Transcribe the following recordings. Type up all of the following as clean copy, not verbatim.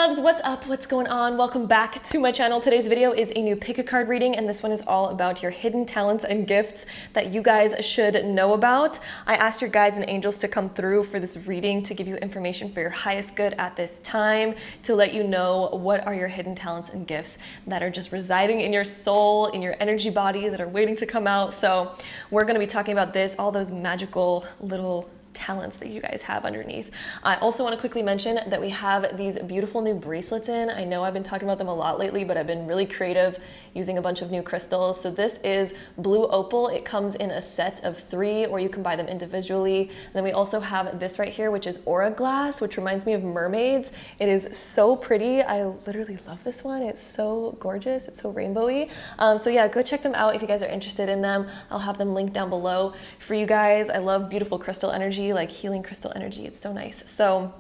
loves, what's up? What's going on? Welcome back to my channel. Today's video is a new pick a card reading, and this one is all about your hidden talents and gifts that you guys should know about. I asked your guides and angels to come through for this reading to give you information for your highest good at this time, to let you know what are your hidden talents and gifts that are just residing in your soul, in your energy body, that are waiting to come out. So we're going to be talking about this, all those magical little talents that you guys have underneath. I also want to quickly mention that we have these beautiful new bracelets in. I know I've been talking about them a lot lately, but I've been really creative using a bunch of new crystals. So this is blue opal. It comes in a set of 3, or you can buy them individually. And then we also have this right here, which is aura glass, which reminds me of mermaids. It is so pretty. I literally love this one. It's so gorgeous. It's so rainbowy. So yeah, go check them out if you guys are interested in them. I'll have them linked down below for you guys. I love beautiful crystal energy, like healing crystal energy. It's so nice. So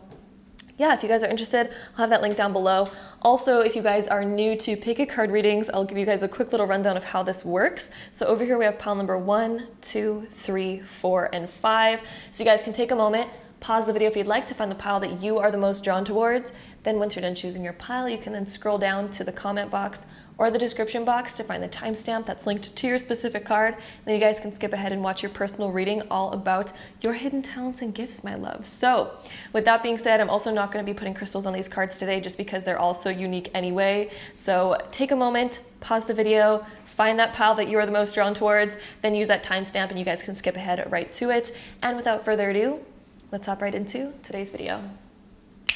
yeah, if you guys are interested, I'll have that link down below. Also, if you guys are new to pick a card readings, I'll give you guys a quick little rundown of how this works. So over here we have pile number 1, 2, 3, 4, and 5. So you guys can take a moment, pause the video if you'd like to find the pile that you are the most drawn towards. Then once you're done choosing your pile, you can then scroll down to the comment box or the description box to find the timestamp that's linked to your specific card. Then you guys can skip ahead and watch your personal reading all about your hidden talents and gifts, my love. So with that being said, I'm also not going to be putting crystals on these cards today just because they're all so unique anyway. So take a moment, pause the video, find that pile that you are the most drawn towards, then use that timestamp and you guys can skip ahead right to it. And without further ado, let's hop right into today's video.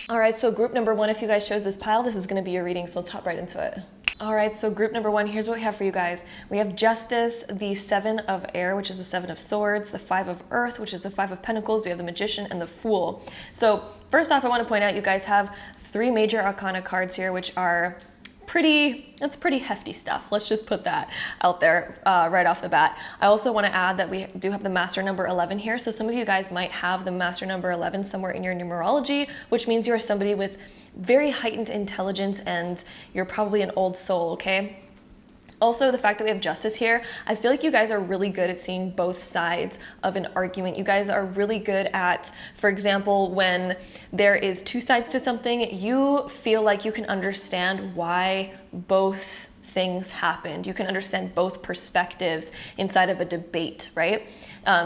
All right, so group number 1, if you guys chose this pile, this is going to be your reading, so let's hop right into it. All right, so group number 1, here's what we have for you guys. We have Justice, the 7 of Air, which is the 7 of Swords, the 5 of Earth, which is the 5 of Pentacles, we have the Magician, and the Fool. So first off, I want to point out you guys have 3 major arcana cards here, which are it's pretty hefty stuff. Let's just put that out there right off the bat. I also want to add that we do have the master number 11 here. So some of you guys might have the master number 11 somewhere in your numerology, which means you are somebody with very heightened intelligence and you're probably an old soul, okay? Also, the fact that we have Justice here, I feel like you guys are really good at seeing both sides of an argument. You guys are really good at, for example, when there is 2 sides to something, you feel like you can understand why both things happened. You can understand both perspectives inside of a debate, right?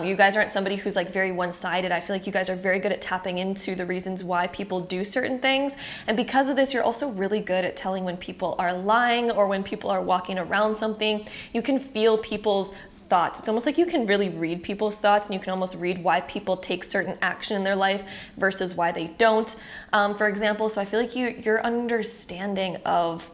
You guys aren't somebody who's like very one-sided. I feel like you guys are very good at tapping into the reasons why people do certain things. And because of this, you're also really good at telling when people are lying or when people are walking around something. You can feel people's thoughts. It's almost like you can really read people's thoughts, and you can almost read why people take certain action in their life versus why they don't, for example. So I feel like your understanding of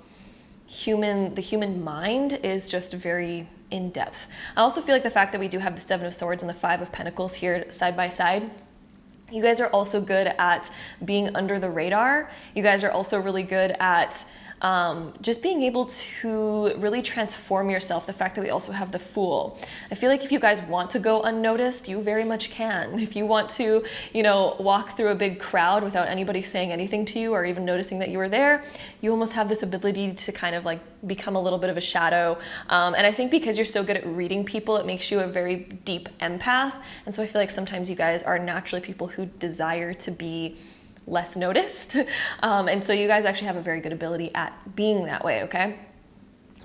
the human mind is just very in depth. I also feel like the fact that we do have the 7 of Swords and the 5 of Pentacles here side by side, you guys are also good at being under the radar. You guys are also really good at just being able to really transform yourself. The fact that we also have the Fool. I feel like if you guys want to go unnoticed, you very much can. If you want to, walk through a big crowd without anybody saying anything to you or even noticing that you were there, you almost have this ability to kind of like become a little bit of a shadow. And I think because you're so good at reading people, it makes you a very deep empath. And so I feel like sometimes you guys are naturally people who desire to be less noticed. And so you guys actually have a very good ability at being that way, okay?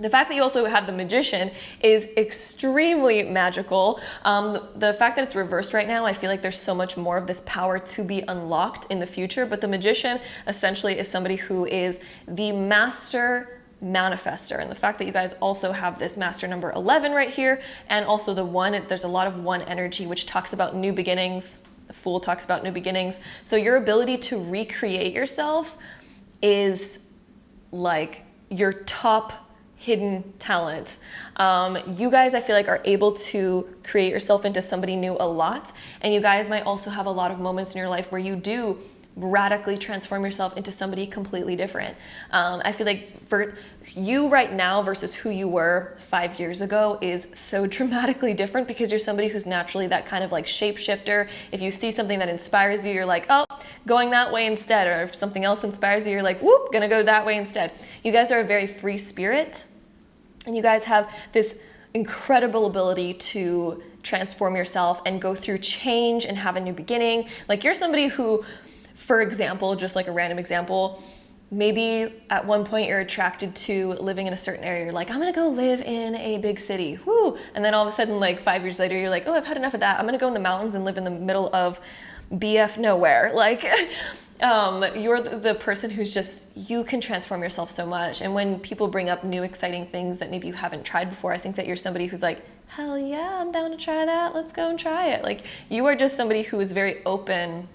The fact that you also have the Magician is extremely magical. The fact that it's reversed right now, I feel like there's so much more of this power to be unlocked in the future. But the Magician essentially is somebody who is the master manifester, and the fact that you guys also have this master number 11 right here, and also the 1, there's a lot of 1 energy, which talks about new beginnings. The Fool talks about new beginnings. So your ability to recreate yourself is like your top hidden talent. You guys, I feel like, are able to create yourself into somebody new a lot. And you guys might also have a lot of moments in your life where you do radically transform yourself into somebody completely different. I feel like for you right now versus who you were 5 years ago is so dramatically different because you're somebody who's naturally that kind of like shapeshifter. If you see something that inspires you, you're like, oh, going that way instead. Or if something else inspires you, you're like, whoop, gonna go that way instead. You guys are a very free spirit, and you guys have this incredible ability to transform yourself and go through change and have a new beginning. Like, you're somebody who, for example, just like a random example, maybe at one point you're attracted to living in a certain area. You're like, I'm gonna go live in a big city, woo! And then all of a sudden, like 5 years later, you're like, oh, I've had enough of that. I'm gonna go in the mountains and live in the middle of BF nowhere. Like, you're the person who's just, you can transform yourself so much. And when people bring up new exciting things that maybe you haven't tried before, I think that you're somebody who's like, hell yeah, I'm down to try that. Let's go and try it. Like, you are just somebody who is very open,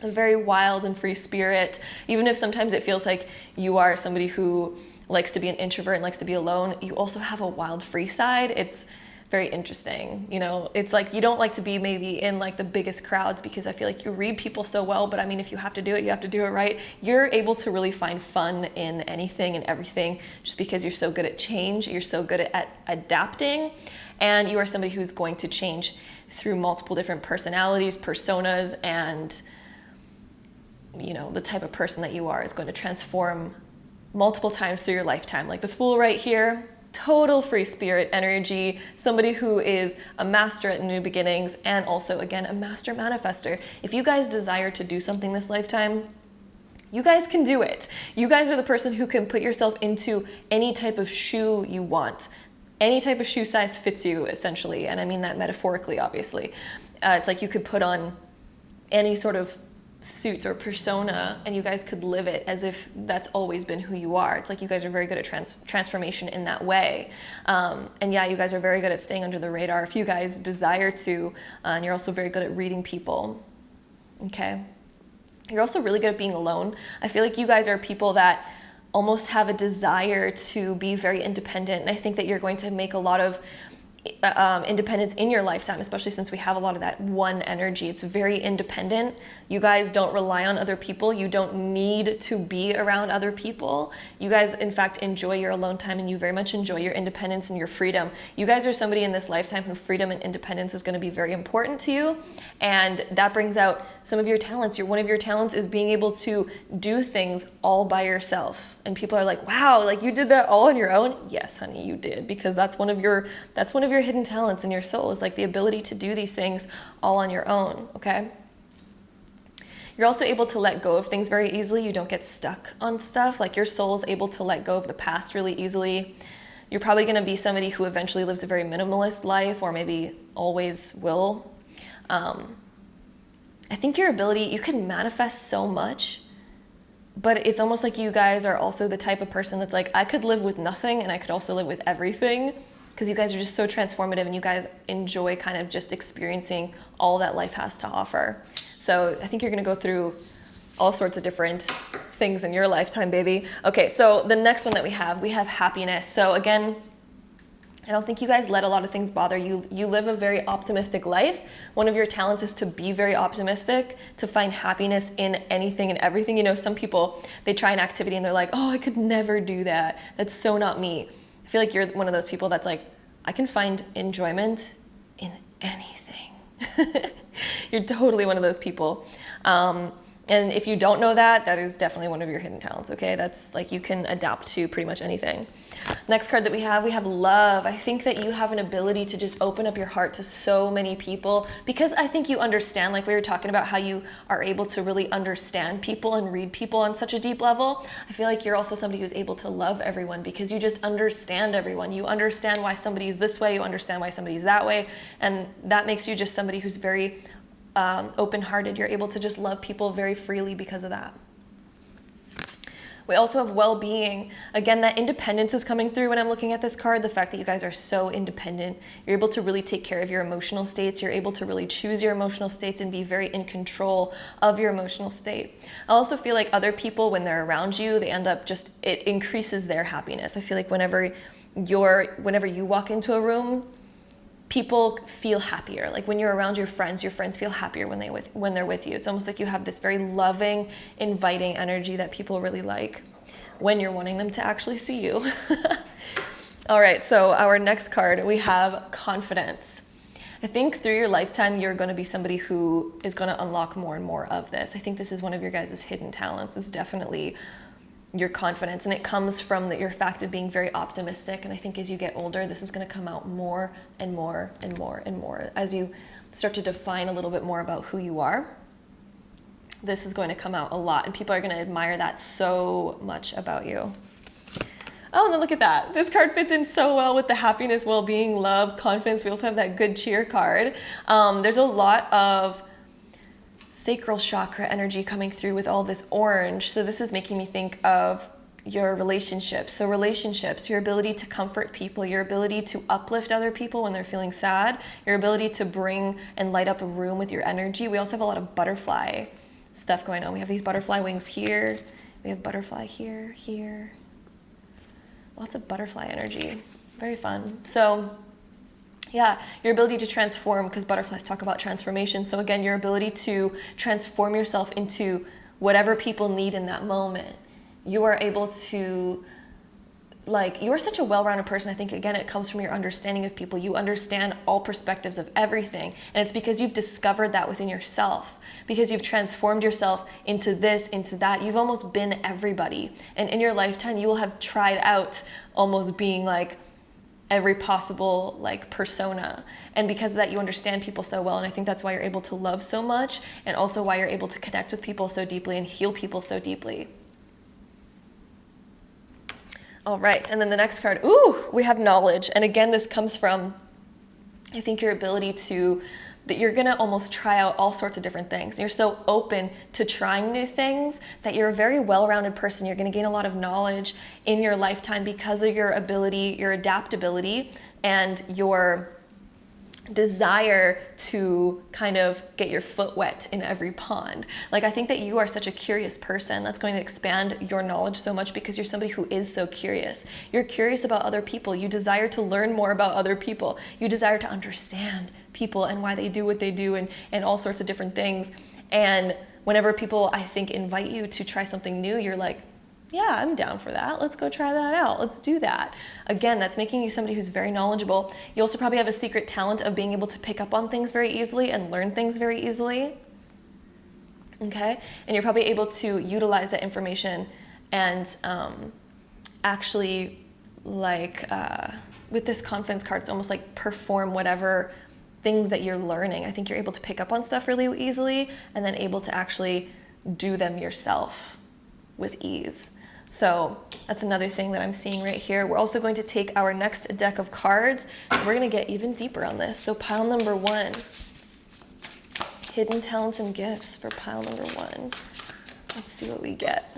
a very wild and free spirit. Even if sometimes it feels like you are somebody who likes to be an introvert and likes to be alone, you also have a wild, free side. It's very interesting. You know, it's like you don't like to be maybe in like the biggest crowds because I feel like you read people so well, but I mean, if you have to do it, you have to do it right. You're able to really find fun in anything and everything just because you're so good at change, you're so good at adapting, and you are somebody who's going to change through multiple different personalities, personas, and you know, the type of person that you are is going to transform multiple times through your lifetime. Like the Fool right here, total free spirit energy, somebody who is a master at new beginnings, and also, again, a master manifester. If you guys desire to do something this lifetime, you guys can do it. You guys are the person who can put yourself into any type of shoe you want. Any type of shoe size fits you, essentially, and I mean that metaphorically, obviously. It's like you could put on any sort of suits or persona and you guys could live it as if that's always been who you are. It's like you guys are very good at transformation in that way. And yeah, you guys are very good at staying under the radar if you guys desire to, and you're also very good at reading people. Okay. You're also really good at being alone. I feel like you guys are people that almost have a desire to be very independent, and I think that you're going to make a lot of independence in your lifetime, especially since we have a lot of that one energy. It's very independent. You guys don't rely on other people. You don't need to be around other people. You guys, in fact, enjoy your alone time, and you very much enjoy your independence and your freedom. You guys are somebody in this lifetime who freedom and independence is going to be very important to you, and that brings out some of your talents. One of your talents is being able to do things all by yourself. And people are like, wow, like you did that all on your own? Yes, honey, you did, because that's one of your hidden talents in your soul, is like the ability to do these things all on your own, okay? You're also able to let go of things very easily. You don't get stuck on stuff. Like your soul is able to let go of the past really easily. You're probably going to be somebody who eventually lives a very minimalist life, or maybe always will. I think your ability, you can manifest so much, but it's almost like you guys are also the type of person that's like, I could live with nothing and I could also live with everything, because you guys are just so transformative and you guys enjoy kind of just experiencing all that life has to offer. So I think you're going to go through all sorts of different things in your lifetime, baby. Okay, so the next one that we have happiness. So again, I don't think you guys let a lot of things bother you. You live a very optimistic life. One of your talents is to be very optimistic, to find happiness in anything and everything. You know, some people, they try an activity and they're like, oh, I could never do that. That's so not me. I feel like you're one of those people that's like, I can find enjoyment in anything. You're totally one of those people. And if you don't know that, that is definitely one of your hidden talents, okay? That's like you can adapt to pretty much anything. Next card that we have love. I think that you have an ability to just open up your heart to so many people, because I think you understand, like we were talking about how you are able to really understand people and read people on such a deep level. I feel like you're also somebody who's able to love everyone because you just understand everyone. You understand why somebody's this way, you understand why somebody's that way, and that makes you just somebody who's very open-hearted. You're able to just love people very freely because of that. We also have well-being. Again, that independence is coming through when I'm looking at this card. The fact that you guys are so independent. You're able to really take care of your emotional states. You're able to really choose your emotional states and be very in control of your emotional state. I also feel like other people, when they're around you, they end up just, it increases their happiness. I feel like whenever you walk into a room, people feel happier. Like when you're around your friends feel happier when they're with you. It's almost like you have this very loving, inviting energy that people really like when you're wanting them to actually see you. All right, so our next card, we have confidence. I think through your lifetime, you're going to be somebody who is going to unlock more and more of this. I think this is one of your guys' hidden talents, is definitely your confidence, and it comes from your fact of being very optimistic. And I think as you get older, this is going to come out more and more and more and more as you start to define a little bit more about who you are. this is going to come out a lot, and people are going to admire that so much about you. Oh, and then look at that. This card fits in so well with the happiness, well-being, love, confidence. We also have that good cheer card. There's a lot of sacral chakra energy coming through with all this orange. So this is making me think of your relationships. So relationships, your ability to comfort people, your ability to uplift other people when they're feeling sad, your ability to bring and light up a room with your energy. We also have a lot of butterfly stuff going on. We have these butterfly wings here. We have butterfly here, here. Lots of butterfly energy. Very fun. So yeah, your ability to transform, because butterflies talk about transformation. So again, your ability to transform yourself into whatever people need in that moment. You are able to, like, you are such a well-rounded person. I think, again, it comes from your understanding of people. You understand all perspectives of everything. And it's because you've discovered that within yourself, because you've transformed yourself into this, into that. You've almost been everybody. And in your lifetime, you will have tried out almost being like every possible like persona. And because of that, you understand people so well. And I think that's why you're able to love so much, and also why you're able to connect with people so deeply and heal people so deeply. All right, and then the next card, ooh, we have knowledge. And again, this comes from, I think, your ability to, that you're gonna almost try out all sorts of different things. You're so open to trying new things that you're a very well-rounded person. You're gonna gain a lot of knowledge in your lifetime because of your ability, your adaptability, and your desire to kind of get your foot wet in every pond. Like, I think that you are such a curious person that's going to expand your knowledge so much because you're somebody who is so curious. You're curious about other people. You desire to learn more about other people. You desire to understand people and why they do what they do, and all sorts of different things. And whenever people, I think, invite you to try something new, you're like, yeah, I'm down for that. Let's go try that out. Let's do that. Again, that's making you somebody who's very knowledgeable. You also probably have a secret talent of being able to pick up on things very easily and learn things very easily. Okay? And you're probably able to utilize that information and actually, like, with this confidence card, it's almost like perform whatever things that you're learning. I think you're able to pick up on stuff really easily and then able to actually do them yourself with ease. So that's another thing that I'm seeing right here. We're also going to take our next deck of cards, and we're going to get even deeper on this. So pile number 1, hidden talents and gifts for pile number 1. Let's see what we get.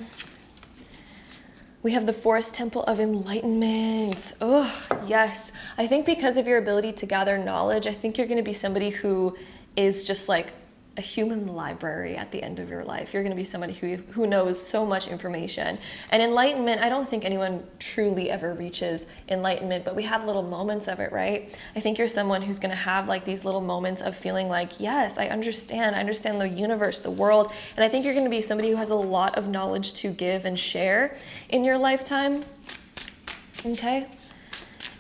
We have the Forest Temple of Enlightenment. Oh, yes. I think because of your ability to gather knowledge, I think you're going to be somebody who is just like a human library at the end of your life. You're going to be somebody who knows so much information. And enlightenment, I don't think anyone truly ever reaches enlightenment, but we have little moments of it, right? I think you're someone who's going to have like these little moments of feeling like, yes, I understand the universe, the world. And I think you're going to be somebody who has a lot of knowledge to give and share in your lifetime. Okay?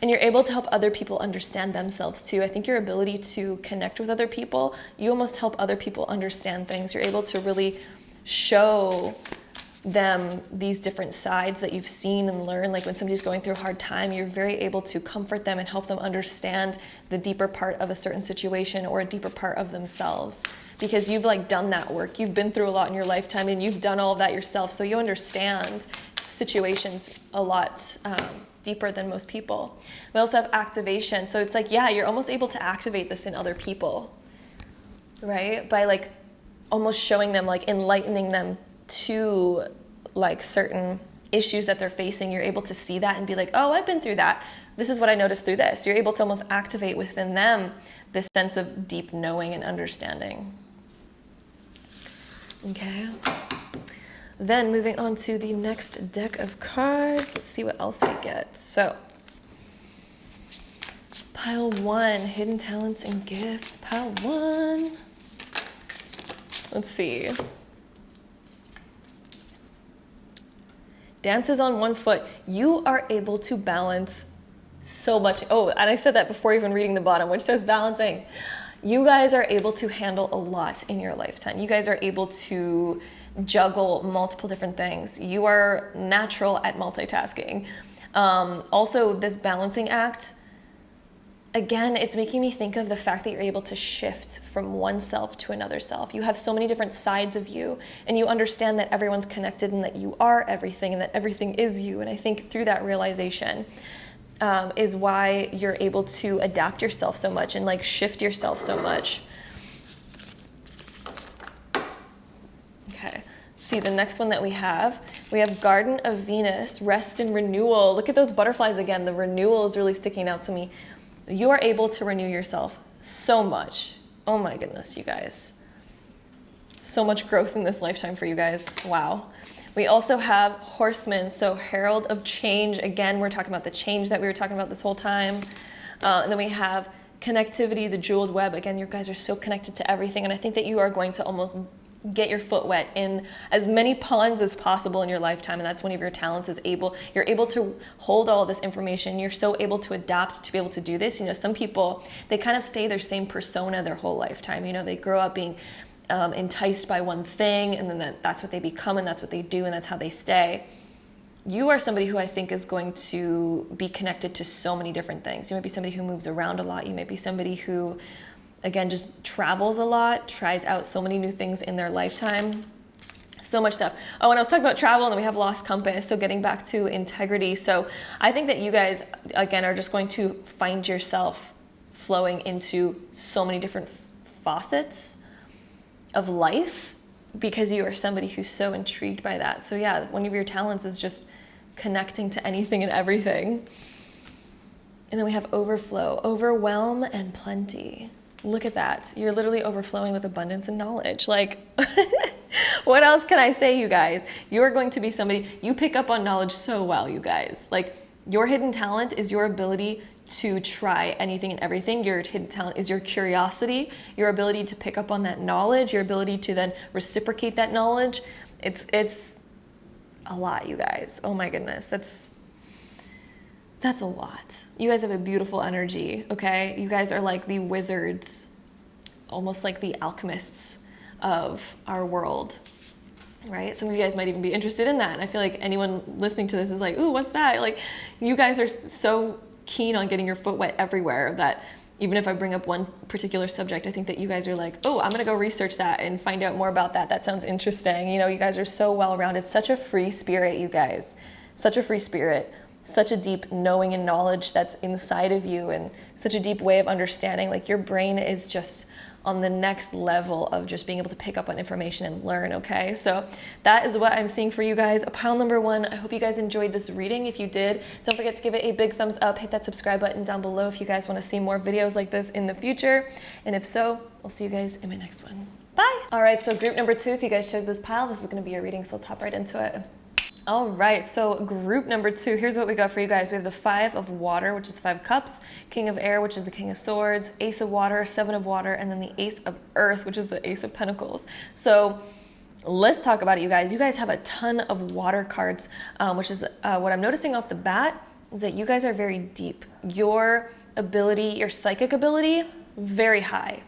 And you're able to help other people understand themselves too. I think your ability to connect with other people, you almost help other people understand things. You're able to really show them these different sides that you've seen and learned. Like when somebody's going through a hard time, you're very able to comfort them and help them understand the deeper part of a certain situation or a deeper part of themselves. Because you've like done that work. You've been through a lot in your lifetime and you've done all of that yourself. So you understand situations a lot deeper than most people. We also have activation. So it's like, yeah, you're almost able to activate this in other people, right? By like almost showing them, like enlightening them to like certain issues that they're facing. You're able to see that and be like, oh, I've been through that. This is what I noticed through this. You're able to almost activate within them this sense of deep knowing and understanding. Okay. Then moving on to the next deck of cards. Let's see what else we get. So, pile 1, hidden talents and gifts. Pile 1. Let's see. Dances on one foot. You are able to balance so much. Oh, and I said that before even reading the bottom, which says balancing. You guys are able to handle a lot in your lifetime. You guys are able to juggle multiple different things. You are natural at multitasking. Also, this balancing act, again, it's making me think of the fact that you're able to shift from one self to another self. You have so many different sides of you, and you understand that everyone's connected and that you are everything and that everything is you. And I think through that realization is why you're able to adapt yourself so much and like shift yourself so much. Okay. See, the next one that we have Garden of Venus, Rest and Renewal. Look at those butterflies again. The renewal is really sticking out to me. You are able to renew yourself so much. Oh my goodness, you guys. So much growth in this lifetime for you guys. Wow. We also have Horseman, so Herald of Change. Again, we're talking about the change that we were talking about this whole time. And then we have Connectivity, the Jeweled Web. Again, you guys are so connected to everything. And I think that you are going to almost get your foot wet in as many ponds as possible in your lifetime, and that's one of your talents. You're able to hold all this information. You're so able to adapt to be able to do this. You know, some people, they kind of stay their same persona their whole lifetime. You know, they grow up being enticed by one thing, and then that's what they become, and that's what they do, and that's how they stay. You are somebody who I think is going to be connected to so many different things. You might be somebody who moves around a lot. You might be somebody who, again, just travels a lot, tries out so many new things in their lifetime. So much stuff. Oh, and I was talking about travel, and then we have Lost Compass, so getting back to integrity. So I think that you guys, again, are just going to find yourself flowing into so many different facets of life because you are somebody who's so intrigued by that. So yeah, one of your talents is just connecting to anything and everything. And then we have Overflow, Overwhelm and Plenty. Look at that. You're literally overflowing with abundance and knowledge. Like, what else can I say, you guys? You're going to be somebody, you pick up on knowledge so well, you guys. Like, your hidden talent is your ability to try anything and everything. Your hidden talent is your curiosity, your ability to pick up on that knowledge, your ability to then reciprocate that knowledge. It's a lot, you guys. Oh my goodness. That's a lot. You guys have a beautiful energy, okay? You guys are like the wizards, almost like the alchemists of our world, right? Some of you guys might even be interested in that. And I feel like anyone listening to this is like, ooh, what's that? Like, you guys are so keen on getting your foot wet everywhere that even if I bring up one particular subject, I think that you guys are like, oh, I'm gonna go research that and find out more about that. That sounds interesting. You know, you guys are so well-rounded. Such a free spirit, you guys. Such a free spirit. Such a deep knowing and knowledge that's inside of you, and such a deep way of understanding. Like, your brain is just on the next level of just being able to pick up on information and learn, okay? So that is what I'm seeing for you guys. Pile number 1, I hope you guys enjoyed this reading. If you did, don't forget to give it a big thumbs up. Hit that subscribe button down below if you guys want to see more videos like this in the future. And if so, I'll see you guys in my next one. Bye! All right, so group number 2, if you guys chose this pile, this is going to be your reading, so let's hop right into it. All right, so group number 2, here's what we got for you guys. We have the 5 of Water, which is the 5 of Cups, King of Air, which is the King of Swords, Ace of Water, 7 of Water, and then the Ace of Earth, which is the Ace of Pentacles. So let's talk about it, you guys. You guys have a ton of water cards, which is what I'm noticing off the bat is that you guys are very deep. Your ability, your psychic ability, very high.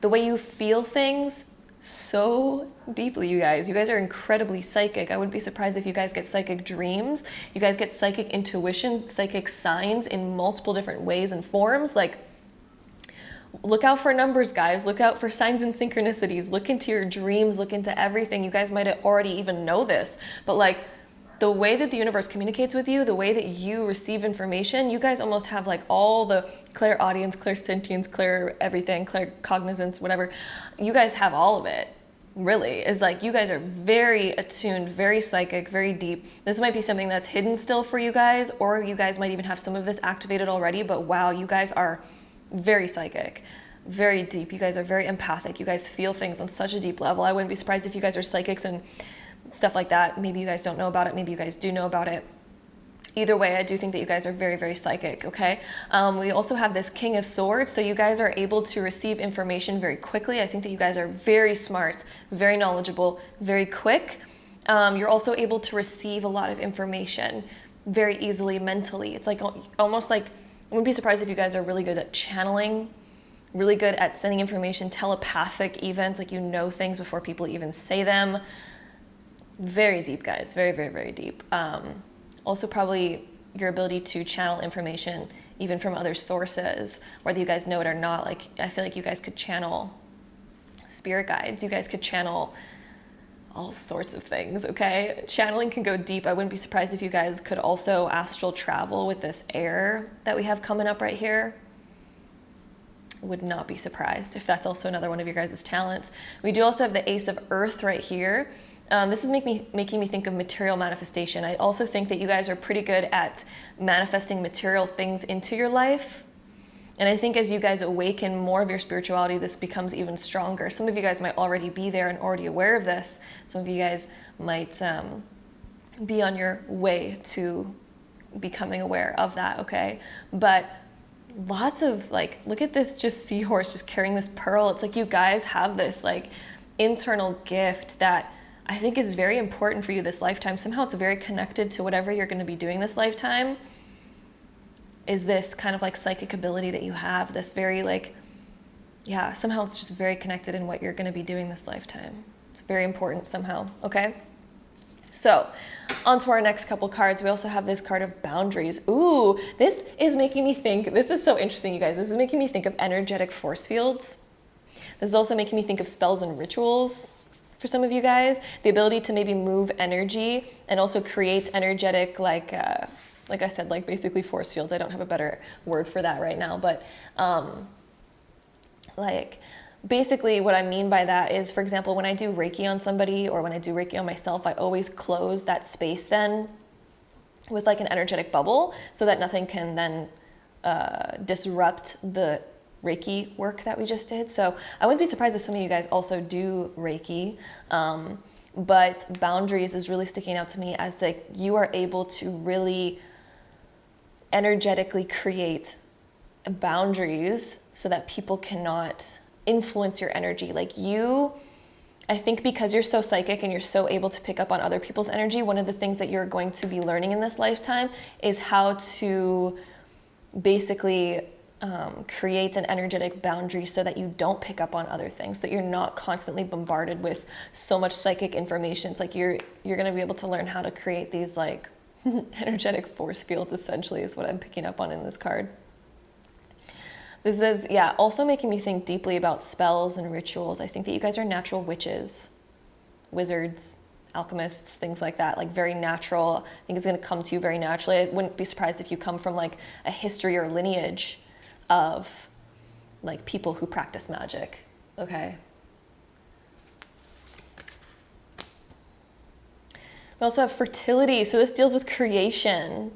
The way you feel things, so deeply, you guys. You guys are incredibly psychic. I wouldn't be surprised if you guys get psychic dreams. You guys get psychic intuition, psychic signs in multiple different ways and forms. Like, look out for numbers, guys. Look out for signs and synchronicities. Look into your dreams. Look into everything. You guys might already even know this, but like, the way that the universe communicates with you, the way that you receive information, you guys almost have like all the clairaudience, clairsentience, clair everything, claircognizance, whatever. You guys have all of it, really. Is like, you guys are very attuned, very psychic, very deep. This might be something that's hidden still for you guys, or you guys might even have some of this activated already, but wow, you guys are very psychic, very deep. You guys are very empathic. You guys feel things on such a deep level. I wouldn't be surprised if you guys are psychics and stuff like that. Maybe you guys don't know about it. Maybe you guys do know about it. Either way, I do think that you guys are very, very psychic, okay? We also have this King of Swords, so you guys are able to receive information very quickly. I think that you guys are very smart, very knowledgeable, very quick. You're also able to receive a lot of information very easily mentally. It's like almost like, I wouldn't be surprised if you guys are really good at channeling, really good at sending information, telepathic events, like you know things before people even say them. Very deep, guys. Very, very, very deep. Also probably your ability to channel information even from other sources, whether you guys know it or not. Like, I feel like you guys could channel spirit guides. You guys could channel all sorts of things, okay? Channeling can go deep. I wouldn't be surprised if you guys could also astral travel with this air that we have coming up right here. Would not be surprised if that's also another one of your guys' talents. We do also have the Ace of Earth right here. This is making me think of material manifestation. I also think that you guys are pretty good at manifesting material things into your life. And I think as you guys awaken more of your spirituality, this becomes even stronger. Some of you guys might already be there and already aware of this. Some of you guys might be on your way to becoming aware of that, okay? But lots of, like, look at this just seahorse just carrying this pearl. It's like you guys have this like internal gift that I think is very important for you this lifetime. Somehow it's very connected to whatever you're going to be doing this lifetime. Is this kind of like psychic ability that you have, this very like, yeah, somehow it's just very connected in what you're going to be doing this lifetime. It's very important somehow, okay? So on to our next couple cards. We also have this card of boundaries. Ooh, this is making me think, this is so interesting, you guys. This is making me think of energetic force fields. This is also making me think of spells and rituals for some of you guys. The ability to maybe move energy and also create energetic, like I said, like basically force fields. I don't have a better word for that right now, but like basically what I mean by that is, for example, when I do Reiki on somebody or when I do Reiki on myself, I always close that space then with like an energetic bubble so that nothing can then disrupt the Reiki work that we just did. So I wouldn't be surprised if some of you guys also do Reiki. But boundaries is really sticking out to me as like you are able to really energetically create boundaries so that people cannot influence your energy. Like you, I think because you're so psychic and you're so able to pick up on other people's energy, one of the things that you're going to be learning in this lifetime is how to basically create an energetic boundary so that you don't pick up on other things, that you're not constantly bombarded with so much psychic information. It's like you're going to be able to learn how to create these like energetic force fields, essentially, is what I'm picking up on in this card. This is, yeah, also making me think deeply about spells and rituals. I think that you guys are natural witches, wizards, alchemists, things like that, like very natural. I think it's going to come to you very naturally. I wouldn't be surprised if you come from like a history or lineage of like people who practice magic, okay? We also have fertility. So this deals with creation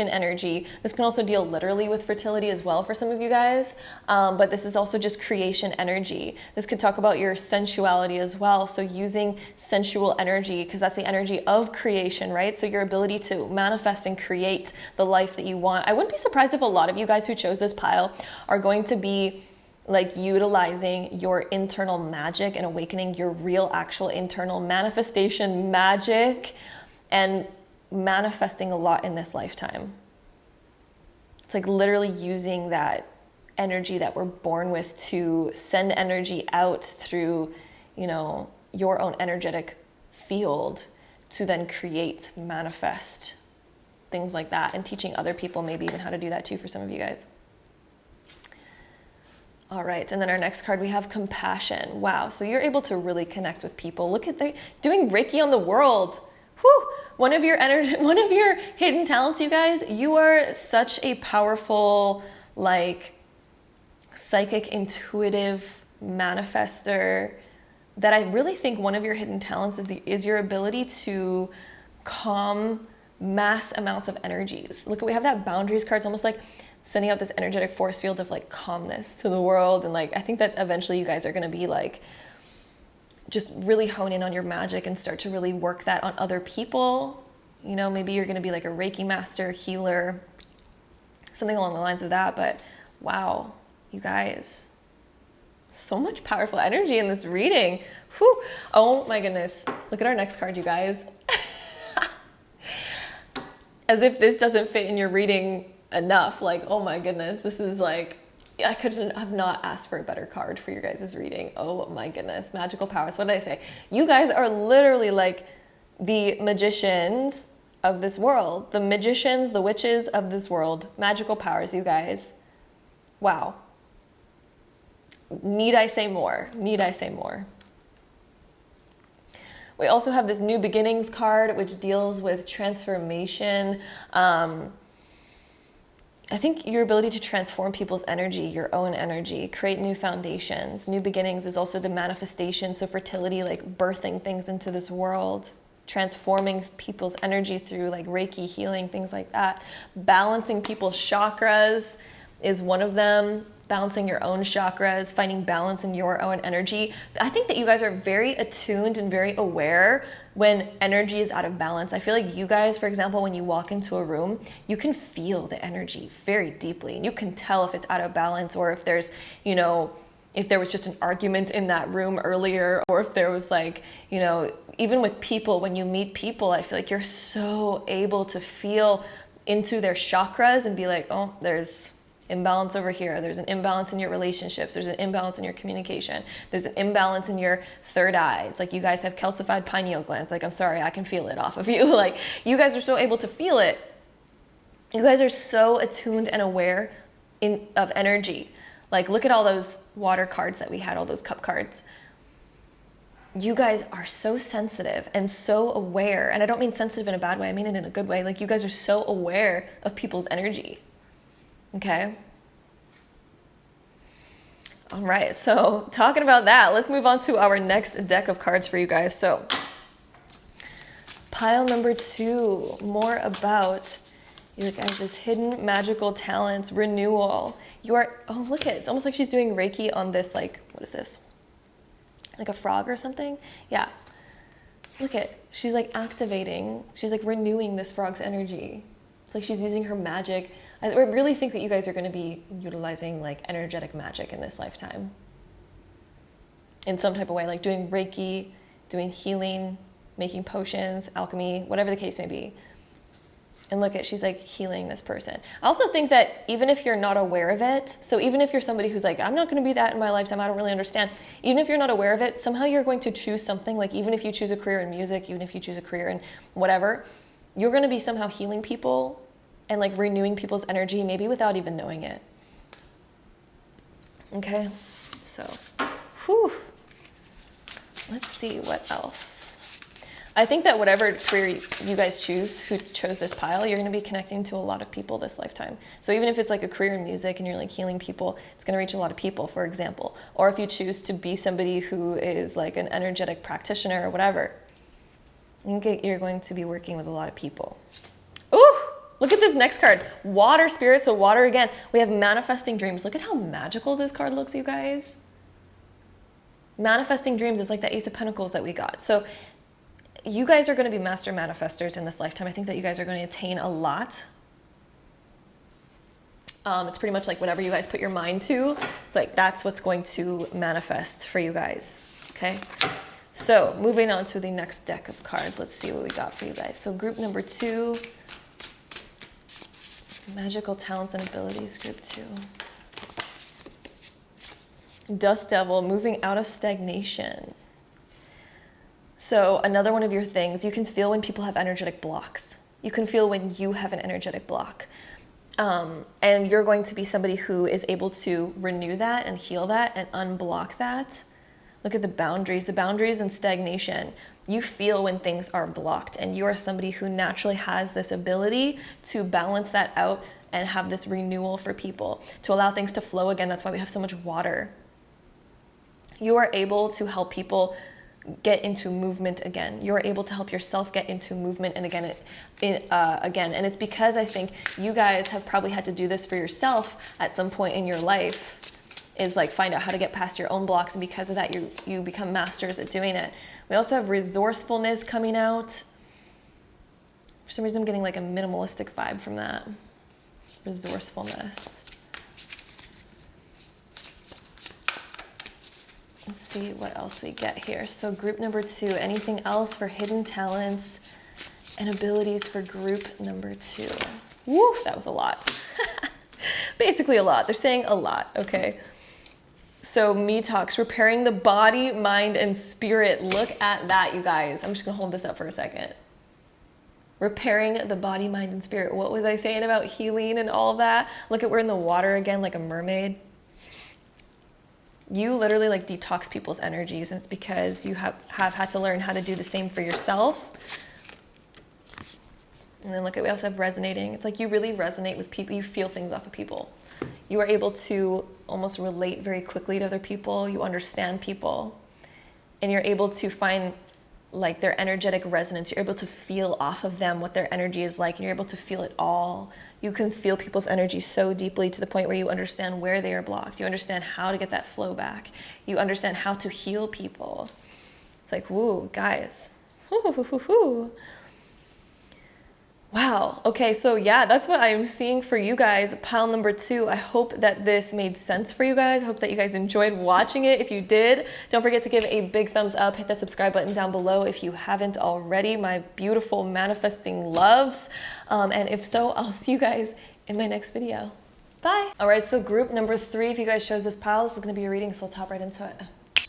energy. This can also deal literally with fertility as well for some of you guys. But this is also just creation energy. This could talk about your sensuality as well. So using sensual energy, because that's the energy of creation, right? So your ability to manifest and create the life that you want. I wouldn't be surprised if a lot of you guys who chose this pile are going to be like utilizing your internal magic and awakening your real actual internal manifestation magic and manifesting a lot in this lifetime. It's like literally using that energy that we're born with to send energy out through, you know, your own energetic field to then create, manifest, things like that, and teaching other people maybe even how to do that too for some of you guys. All right, and then our next card, we have compassion. Wow, so you're able to really connect with people. Look at doing Reiki on the world. Whew, one of your hidden talents, you guys. You are such a powerful, like, psychic, intuitive manifester that I really think one of your hidden talents is your ability to calm mass amounts of energies. Look, we have that boundaries card. It's almost like sending out this energetic force field of like calmness to the world. And like, I think that eventually you guys are going to be like, just really hone in on your magic and start to really work that on other people. You know, maybe you're going to be like a Reiki master, healer, something along the lines of that. But wow, you guys, so much powerful energy in this reading. Whew. Oh my goodness. Look at our next card, you guys. As if this doesn't fit in your reading enough. Like, oh my goodness, this is like, I couldn't have not asked for a better card for your guys' reading. Oh my goodness, magical powers. What did I say? You guys are literally like the magicians of this world, the magicians, the witches of this world, magical powers, you guys. Wow. Need I say more? Need I say more? We also have this New Beginnings card, which deals with transformation. I think your ability to transform people's energy, your own energy, create new foundations. New beginnings is also the manifestation, so fertility, like birthing things into this world, transforming people's energy through like Reiki healing, things like that. Balancing people's chakras is one of them. Balancing your own chakras, finding balance in your own energy. I think that you guys are very attuned and very aware when energy is out of balance. I feel like you guys, for example, when you walk into a room, you can feel the energy very deeply. And you can tell if it's out of balance, or if there's, you know, if there was just an argument in that room earlier, or if there was like, you know, even with people, when you meet people, I feel like you're so able to feel into their chakras and be like, oh, there's imbalance over here. There's an imbalance in your relationships. There's an imbalance in your communication. There's an imbalance in your third eye. It's like you guys have calcified pineal glands. Like, I'm sorry, I can feel it off of you. Like, you guys are so able to feel it. You guys are so attuned and aware of energy. Like, look at all those water cards that we had, all those cup cards. You guys are so sensitive and so aware. And I don't mean sensitive in a bad way. I mean it in a good way. Like, you guys are so aware of people's energy. Okay. All right. So talking about that, let's move on to our next deck of cards for you guys. So pile number 2, more about you guys' hidden magical talents, renewal. You are, oh, look at it. It's almost like she's doing Reiki on this, like, what is this? Like a frog or something? Yeah. Look at, she's like activating, she's like renewing this frog's energy. It's like she's using her magic. I really think that you guys are going to be utilizing like energetic magic in this lifetime. In some type of way, like doing Reiki, doing healing, making potions, alchemy, whatever the case may be. And look at, she's like healing this person. I also think that even if you're not aware of it, so even if you're somebody who's like, I'm not going to be that in my lifetime, I don't really understand. Even if you're not aware of it, somehow you're going to choose something, like even if you choose a career in music, even if you choose a career in whatever, you're going to be somehow healing people and like renewing people's energy, maybe without even knowing it. Okay, so, whew. Let's see what else. I think that whatever career you guys choose, who chose this pile, you're going to be connecting to a lot of people this lifetime. So even if it's like a career in music and you're like healing people, it's going to reach a lot of people, for example. Or if you choose to be somebody who is like an energetic practitioner or whatever, you're going to be working with a lot of people. Ooh, look at this next card. Water spirit, so water again. We have manifesting dreams. Look at how magical this card looks, you guys. Manifesting dreams is like the Ace of Pentacles that we got. So you guys are going to be master manifestors in this lifetime. I think that you guys are going to attain a lot. It's pretty much like whatever you guys put your mind to, it's like that's what's going to manifest for you guys. Okay. So moving on to the next deck of cards. Let's see what we got for you guys. So group number 2, magical talents and abilities, group 2. Dust Devil, moving out of stagnation. So another one of your things, you can feel when people have energetic blocks. You can feel when you have an energetic block. And you're going to be somebody who is able to renew that and heal that and unblock that. Look at the boundaries and stagnation. You feel when things are blocked, and you are somebody who naturally has this ability to balance that out and have this renewal for people, to allow things to flow again. That's why we have so much water. You are able to help people get into movement again. You're able to help yourself get into movement and again. And it's because I think you guys have probably had to do this for yourself at some point in your life, is like find out how to get past your own blocks. And because of that, you become masters at doing it. We also have resourcefulness coming out. For some reason, I'm getting like a minimalistic vibe from that. Resourcefulness. Let's see what else we get here. So group number 2, anything else for hidden talents and abilities for group number 2? Woo, that was a lot. Basically a lot. They're saying a lot, okay? So Me Talks, repairing the body, mind, and spirit. Look at that, you guys. I'm just gonna hold this up for a second. repairing the body, mind, and spirit. What was I saying about healing and all of that? Look at, we're in the water again, like a mermaid. You literally like detox people's energies, and it's because you have had to learn how to do the same for yourself. And then look at, we also have resonating. It's like you really resonate with people. You feel things off of people. You are able to almost relate very quickly to other people. You understand people, and you're able to find like their energetic resonance. You're able to feel off of them what their energy is like, and you're able to feel it all. You can feel people's energy so deeply to the point where you understand where they are blocked. You understand how to get that flow back. You understand how to heal people. It's like, woo, guys. Wow. Okay, so yeah, that's what I'm seeing for you guys. Pile number 2. I hope that this made sense for you guys. I hope that you guys enjoyed watching it. If you did, don't forget to give a big thumbs up. Hit that subscribe button down below if you haven't already, my beautiful manifesting loves. And if so, I'll see you guys in my next video. Bye. All right, so group number 3, if you guys chose this pile, this is going to be a reading, so let's hop right into it.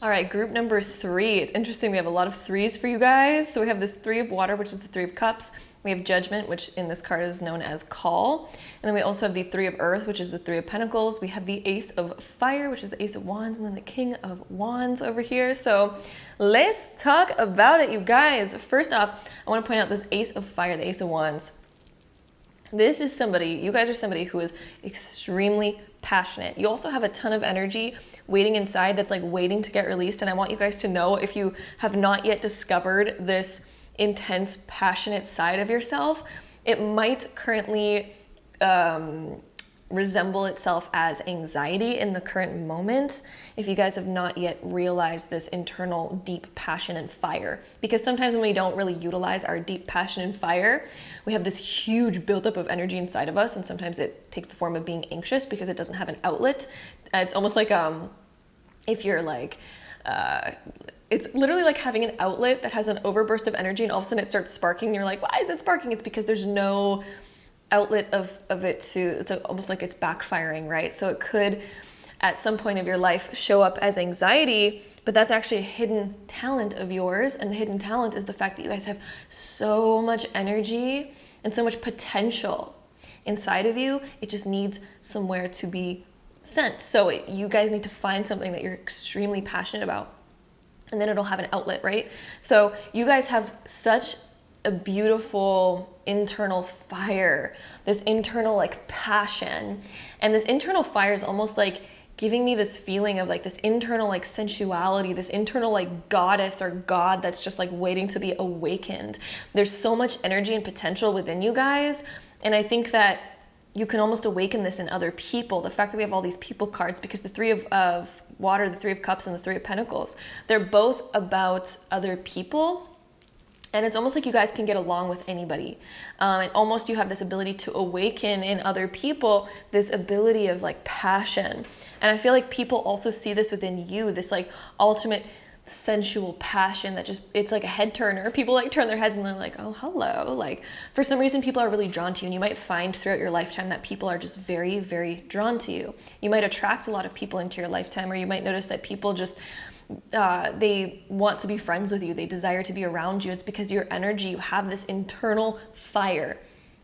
All right, group number 3. It's interesting. We have a lot of 3s for you guys. So we have this 3 of water, which is the 3 of cups. We have judgment, which in this card is known as call. And then we also have the 3 of earth, which is the 3 of pentacles. We have the ace of fire, which is the ace of wands, and then the king of wands over here. So let's talk about it, you guys. First off, I want to point out this ace of fire, the ace of wands. This is somebody, you guys are somebody who is extremely passionate. You also have a ton of energy waiting inside that's like waiting to get released. And I want you guys to know, if you have not yet discovered this intense, passionate side of yourself, it might currently resemble itself as anxiety in the current moment, if you guys have not yet realized this internal deep passion and fire. Because sometimes when we don't really utilize our deep passion and fire, we have this huge buildup of energy inside of us, and sometimes it takes the form of being anxious because it doesn't have an outlet. It's almost like if you're like it's literally like having an outlet that has an overburst of energy, and all of a sudden it starts sparking and you're like, why is it sparking? It's because there's no outlet of it to, it's almost like it's backfiring, right? So it could at some point of your life show up as anxiety, but that's actually a hidden talent of yours. And the hidden talent is the fact that you guys have so much energy and so much potential inside of you. It just needs somewhere to be sent. So you guys need to find something that you're extremely passionate about, and then it'll have an outlet, right? So you guys have such a beautiful internal fire, this internal like passion. And this internal fire is almost like giving me this feeling of like this internal like sensuality, this internal like goddess or god that's just like waiting to be awakened. There's so much energy and potential within you guys. And I think that you can almost awaken this in other people. The fact that we have all these people cards, because the 3 of water, the 3 of cups, and the 3 of pentacles, they're both about other people. And it's almost like you guys can get along with anybody. And almost you have this ability to awaken in other people, this ability of like passion. And I feel like people also see this within you, this like ultimate sensual passion that just, it's like a head turner. People like turn their heads and they're like, oh, hello. Like for some reason, people are really drawn to you. And you might find throughout your lifetime that people are just very, very drawn to you. You might attract a lot of people into your lifetime, or you might notice that people just, they want to be friends with you. They desire to be around you. It's because your energy, you have this internal fire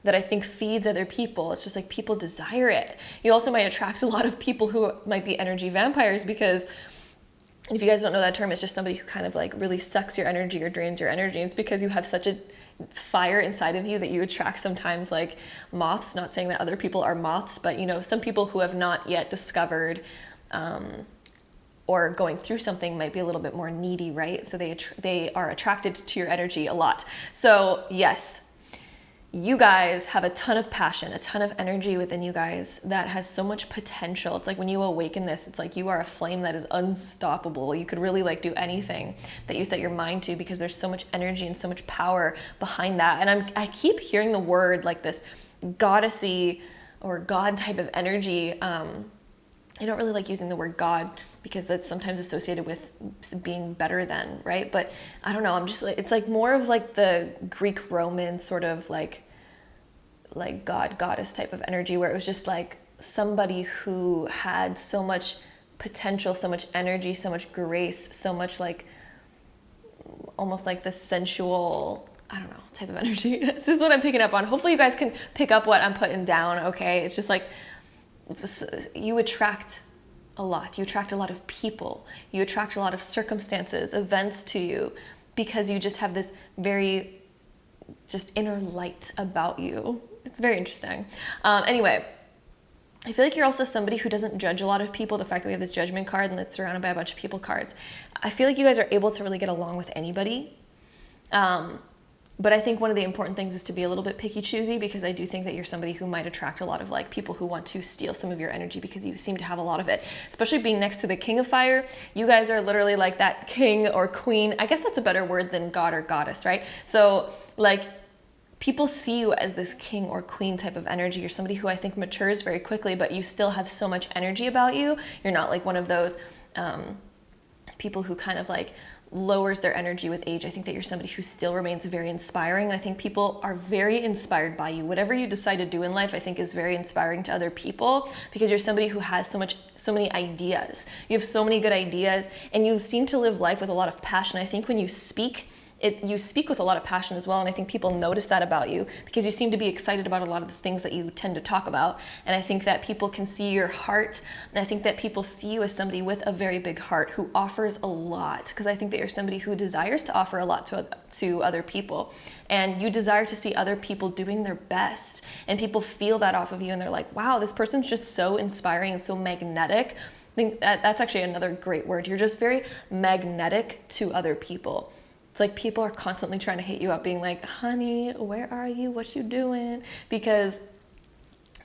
that I think feeds other people. It's just like people desire it. You also might attract a lot of people who might be energy vampires, because if you guys don't know that term, it's just somebody who kind of like really sucks your energy or drains your energy. It's because you have such a fire inside of you that you attract sometimes like moths. Not saying that other people are moths, but you know, some people who have not yet discovered or going through something might be a little bit more needy, right? So they are attracted to your energy a lot. So yes, you guys have a ton of passion, a ton of energy within you guys that has so much potential. It's like when you awaken this, it's like you are a flame that is unstoppable. You could really like do anything that you set your mind to, because there's so much energy and so much power behind that. And I keep hearing the word like this goddessy or God type of energy. I don't really like using the word God because that's sometimes associated with being better than, right? But I don't know, I'm just like, it's like more of like the Greek Roman sort of like God, goddess type of energy, where it was just like somebody who had so much potential, so much energy, so much grace, so much like almost like the sensual, I don't know, type of energy. This is what I'm picking up on. Hopefully you guys can pick up what I'm putting down, okay? It's just like you attract a lot. You attract a lot of people. You attract a lot of circumstances, events to you, because you just have this very just inner light about you. It's very interesting. Anyway, I feel like you're also somebody who doesn't judge a lot of people. The fact that we have this judgment card and it's surrounded by a bunch of people cards. I feel like you guys are able to really get along with anybody. But I think one of the important things is to be a little bit picky choosy, because I do think that you're somebody who might attract a lot of like people who want to steal some of your energy, because you seem to have a lot of it, especially being next to the King of Fire. You guys are literally like that king or queen. I guess that's a better word than god or goddess, right? So like people see you as this king or queen type of energy. You're somebody who I think matures very quickly, but you still have so much energy about you. You're not like one of those people who kind of like lowers their energy with age. I think that you're somebody who still remains very inspiring. And I think people are very inspired by you. Whatever you decide to do in life, I think is very inspiring to other people, because you're somebody who has so many ideas. You have so many good ideas, and you seem to live life with a lot of passion. I think when you speak, you speak with a lot of passion as well, and I think people notice that about you, because you seem to be excited about a lot of the things that you tend to talk about. And I think that people can see your heart, and I think that people see you as somebody with a very big heart who offers a lot, because I think that you're somebody who desires to offer a lot to other people, and you desire to see other people doing their best, and people feel that off of you, and they're like, wow, this person's just so inspiring and so magnetic. I think that's actually another great word. You're just very magnetic to other people. It's like people are constantly trying to hit you up, being like, honey, where are you? What you doing? Because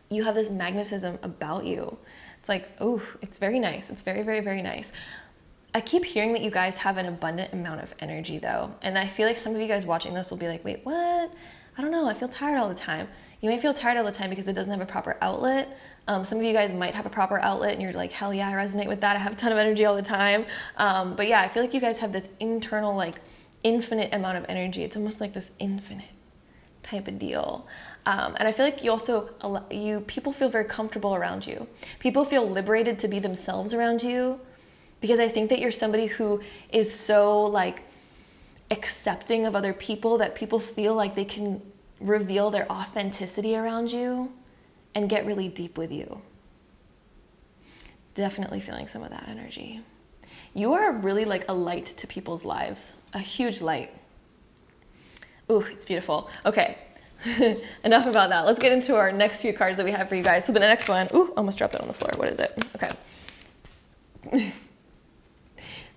you have this magnetism about you. It's like, oh, it's very nice. It's very, very, very nice. I keep hearing that you guys have an abundant amount of energy though. And I feel like some of you guys watching this will be like, wait, what? I don't know. I feel tired all the time. You may feel tired all the time because it doesn't have a proper outlet. Some of you guys might have a proper outlet and you're like, hell yeah, I resonate with that. I have a ton of energy all the time. But yeah, I feel like you guys have this internal, like, infinite amount of energy. It's almost like this infinite type of deal. And I feel like you also, people feel very comfortable around you. People feel liberated to be themselves around you, because I think that you're somebody who is so like accepting of other people that people feel like they can reveal their authenticity around you and get really deep with you. Definitely feeling some of that energy. You are really like a light to people's lives, a huge light. Ooh, it's beautiful. Okay, enough about that. Let's get into our next few cards that we have for you guys. So the next one, ooh, almost dropped it on the floor. What is it? Okay.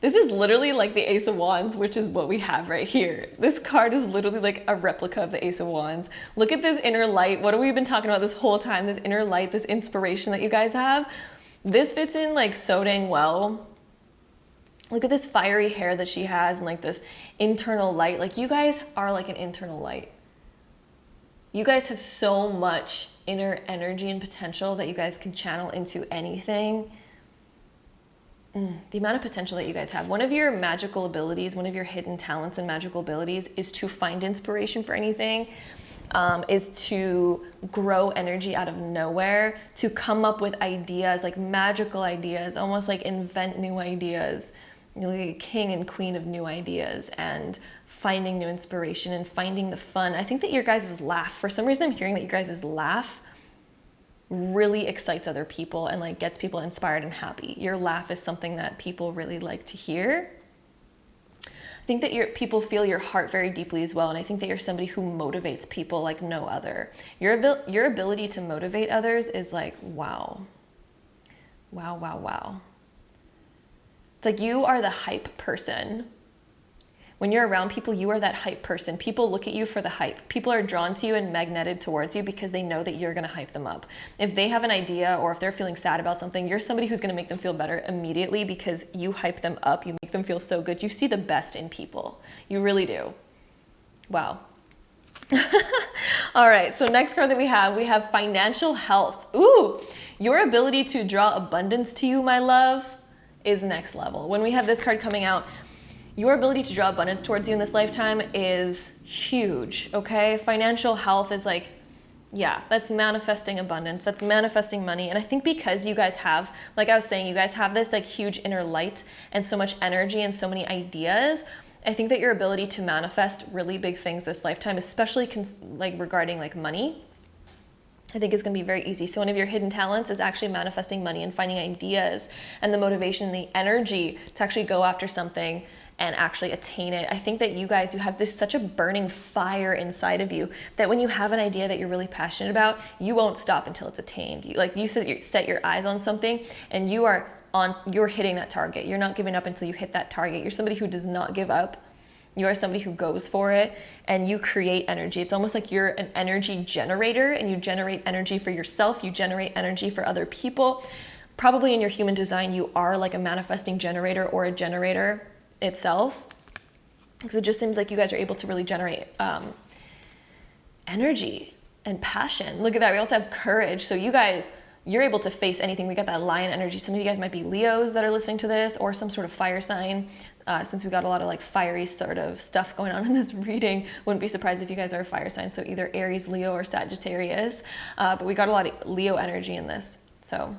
This is literally like the Ace of Wands, which is what we have right here. This card is literally like a replica of the Ace of Wands. Look at this inner light. What have we been talking about this whole time? This inner light, this inspiration that you guys have. This fits in like so dang well. Look at this fiery hair that she has and like this internal light. Like you guys are like an internal light. You guys have so much inner energy and potential that you guys can channel into anything. The amount of potential that you guys have. One of your magical abilities, one of your hidden talents and magical abilities is to find inspiration for anything, is to grow energy out of nowhere, to come up with ideas, like magical ideas, almost like invent new ideas. You're like a king and queen of new ideas and finding new inspiration and finding the fun. I think that your guys' laugh, for some reason I'm hearing that your guys' laugh really excites other people and like gets people inspired and happy. Your laugh is something that people really like to hear. I think that people feel your heart very deeply as well, and I think that you're somebody who motivates people like no other. Your ability to motivate others is like, wow. Wow, wow, wow. It's like you are the hype person. When you're around people, you are that hype person. People look at you for the hype. People are drawn to you and magneted towards you because they know that you're going to hype them up. If they have an idea or if they're feeling sad about something, you're somebody who's going to make them feel better immediately because you hype them up. You make them feel so good. You see the best in people. You really do. Wow. All right, so next card that we have financial health. Ooh, your ability to draw abundance to you, my love, is next level. When we have this card coming out, your ability to draw abundance towards you in this lifetime is huge, okay? Financial health is like, yeah, that's manifesting abundance, that's manifesting money. And I think because you guys have, like I was saying, you guys have this like huge inner light and so much energy and so many ideas, I think that your ability to manifest really big things this lifetime, especially like regarding like money, I think is going to be very easy. So one of your hidden talents is actually manifesting money and finding ideas and the motivation and the energy to actually go after something and actually attain it. I think that you guys, you have this such a burning fire inside of you that when you have an idea that you're really passionate about, you won't stop until it's attained. You set your eyes on something and you're hitting that target. You're not giving up until you hit that target. You're somebody who does not give up. You are somebody who goes for it and you create energy. It's almost like you're an energy generator and you generate energy for yourself. You generate energy for other people. Probably in your human design, you are like a manifesting generator or a generator itself. Because it just seems like you guys are able to really generate energy and passion. Look at that. We also have courage. So you guys, you're able to face anything. We got that lion energy. Some of you guys might be Leos that are listening to this, or some sort of fire sign. Since we got a lot of like fiery sort of stuff going on in this reading, wouldn't be surprised if you guys are a fire sign. So either Aries, Leo, or Sagittarius. But we got a lot of Leo energy in this. So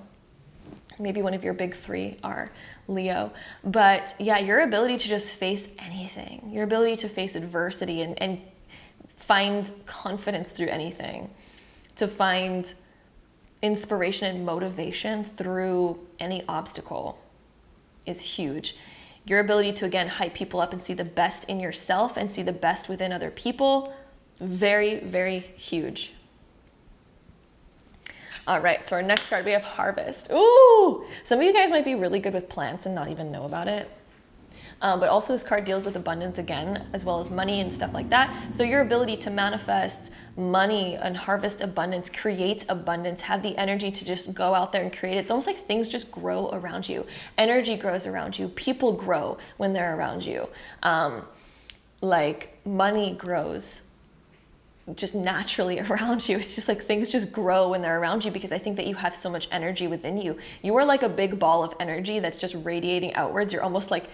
maybe one of your big three are Leo. But yeah, your ability to just face anything, your ability to face adversity and find confidence through anything, to find inspiration and motivation through any obstacle is huge. Your ability to, again, hype people up and see the best in yourself and see the best within other people, very, very huge. All right, so our next card, we have Harvest. Ooh, some of you guys might be really good with plants and not even know about it. But also this card deals with abundance again, as well as money and stuff like that. So your ability to manifest money and harvest abundance, create abundance, have the energy to just go out there and create it. It's almost like things just grow around you. Energy grows around you. People grow when they're around you. Like money grows just naturally around you. It's just like things just grow when they're around you, because I think that you have so much energy within you. You are like a big ball of energy that's just radiating outwards. You're almost like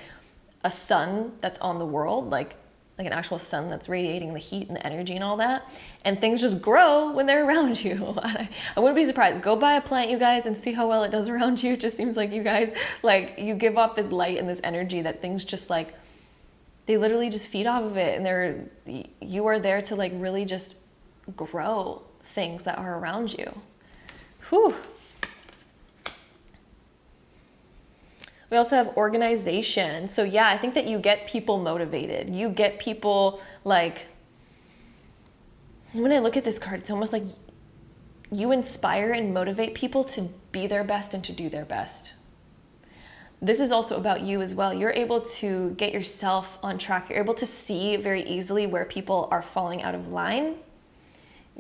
a sun that's on the world, like an actual sun that's radiating the heat and the energy and all that. And things just grow when they're around you. I wouldn't be surprised. Go buy a plant, you guys, and see how well it does around you. It just seems like you guys, like, you give off this light and this energy that things just like, they literally just feed off of it. And you are there to like really just grow things that are around you. Whew. We also have organization. So yeah, I think that you get people motivated. You get people like, when I look at this card, it's almost like you inspire and motivate people to be their best and to do their best. This is also about you as well. You're able to get yourself on track. You're able to see very easily where people are falling out of line.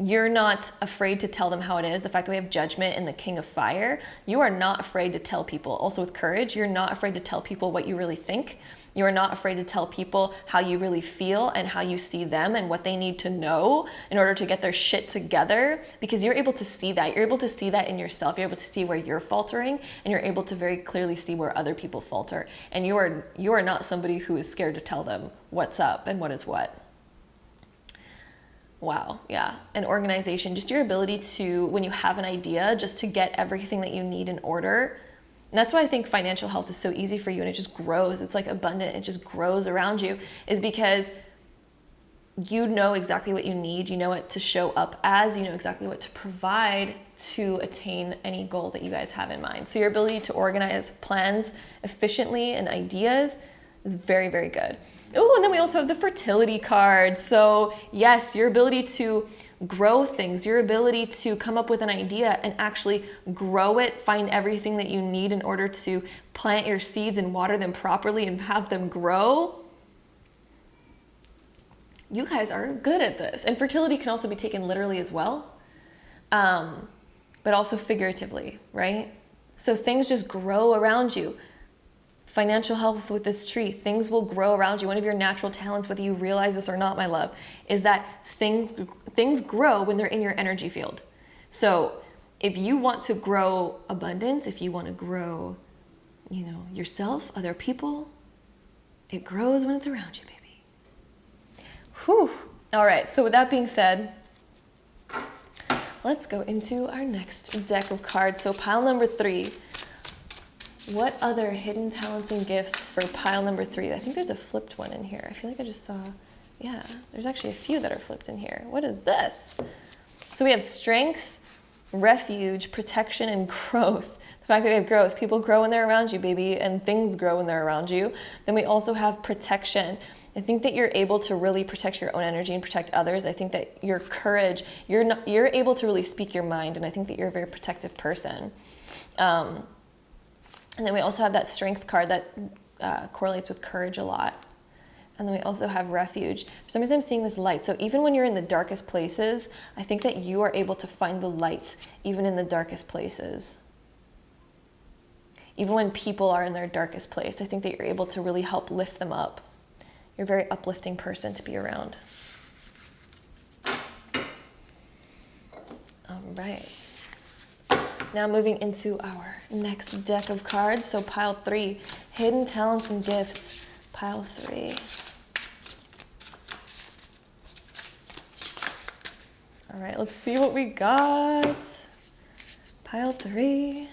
You're not afraid to tell them how it is. The fact that we have Judgment and the King of Fire, you are not afraid to tell people. Also with Courage, you're not afraid to tell people what you really think. You are not afraid to tell people how you really feel and how you see them and what they need to know in order to get their shit together, because you're able to see that. You're able to see that in yourself. You're able to see where you're faltering, and you're able to very clearly see where other people falter. And you are not somebody who is scared to tell them what's up and what is what. Wow, yeah. An organization, just your ability to, when you have an idea, just to get everything that you need in order. And that's why I think financial health is so easy for you, and it just grows. It's like abundant. It just grows around you, is because you know exactly what you need. You know what to show up as. You know exactly what to provide to attain any goal that you guys have in mind. So your ability to organize plans efficiently and ideas is very, very good. Oh, and then we also have the fertility card. So yes, your ability to grow things, your ability to come up with an idea and actually grow it, find everything that you need in order to plant your seeds and water them properly and have them grow. You guys are good at this. And fertility can also be taken literally as well, but also figuratively, right? So things just grow around you. Financial health with this tree, things will grow around you. One of your natural talents, whether you realize this or not, my love, is that things grow when they're in your energy field. So if you want to grow abundance, if you want to grow, yourself, other people, it grows when it's around you, baby. Whew. All right, so with that being said, let's go into our next deck of cards. So pile number 3. What other hidden talents and gifts for pile number 3? I think there's a flipped one in here. I feel like I just saw, yeah, there's actually a few that are flipped in here. What is this? So we have strength, refuge, protection, and growth. The fact that we have growth, people grow when they're around you, baby, and things grow when they're around you. Then we also have protection. I think that you're able to really protect your own energy and protect others. I think that your courage, you're able to really speak your mind, and I think that you're a very protective person. And then we also have that strength card that correlates with courage a lot. And then we also have refuge. For some reason I'm seeing this light. So even when you're in the darkest places, I think that you are able to find the light, even in the darkest places. Even when people are in their darkest place, I think that you're able to really help lift them up. You're a very uplifting person to be around. All right. Now moving into our next deck of cards. So pile 3, hidden talents and gifts. Pile 3. All right, let's see what we got. Pile 3.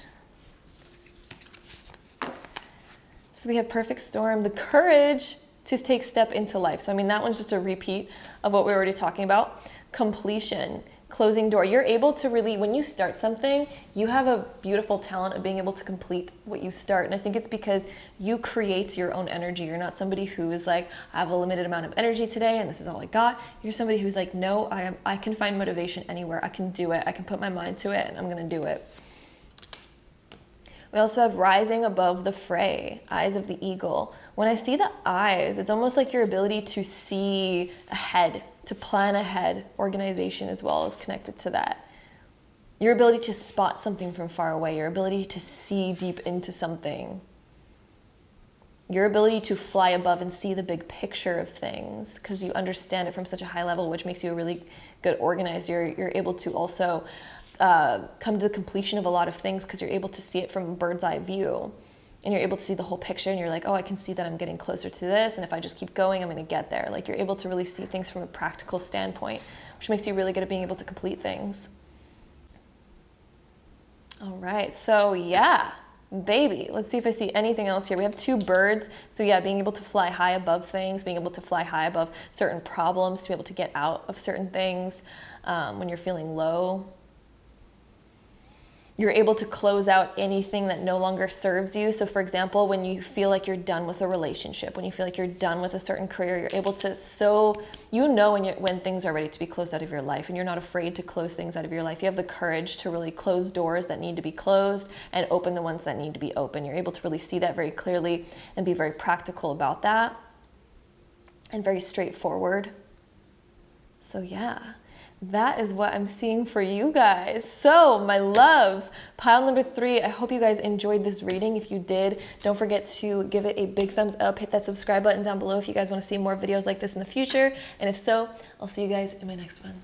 So we have perfect storm, the courage to take step into life. So I mean, that one's just a repeat of what we were already talking about. Completion, closing door. You're able to really, when you start something, you have a beautiful talent of being able to complete what you start. And I think it's because you create your own energy. You're not somebody who is like, I have a limited amount of energy today and this is all I got. You're somebody who's like, no, I can find motivation anywhere. I can do it. I can put my mind to it and I'm going to do it. We also have rising above the fray, eyes of the eagle. When I see the eyes, it's almost like your ability to see ahead, to plan ahead. Organization as well is connected to that. Your ability to spot something from far away, your ability to see deep into something. Your ability to fly above and see the big picture of things because you understand it from such a high level, which makes you a really good organizer. You're able to also come to the completion of a lot of things because you're able to see it from a bird's eye view and you're able to see the whole picture and you're like, oh, I can see that I'm getting closer to this, and if I just keep going, I'm going to get there. Like, you're able to really see things from a practical standpoint, which makes you really good at being able to complete things. All right, so yeah, baby, let's see if I see anything else here. We have 2 birds. So yeah, being able to fly high above things, being able to fly high above certain problems, to be able to get out of certain things when you're feeling low. You're able to close out anything that no longer serves you. So for example, when you feel like you're done with a relationship, when you feel like you're done with a certain career, you're able to, when things are ready to be closed out of your life, and you're not afraid to close things out of your life. You have the courage to really close doors that need to be closed and open the ones that need to be open. You're able to really see that very clearly and be very practical about that and very straightforward. So yeah. That is what I'm seeing for you guys. So my loves, pile number 3, I hope you guys enjoyed this reading. If you did, don't forget to give it a big thumbs up, hit that subscribe button down below if you guys want to see more videos like this in the future. And if so, I'll see you guys in my next one.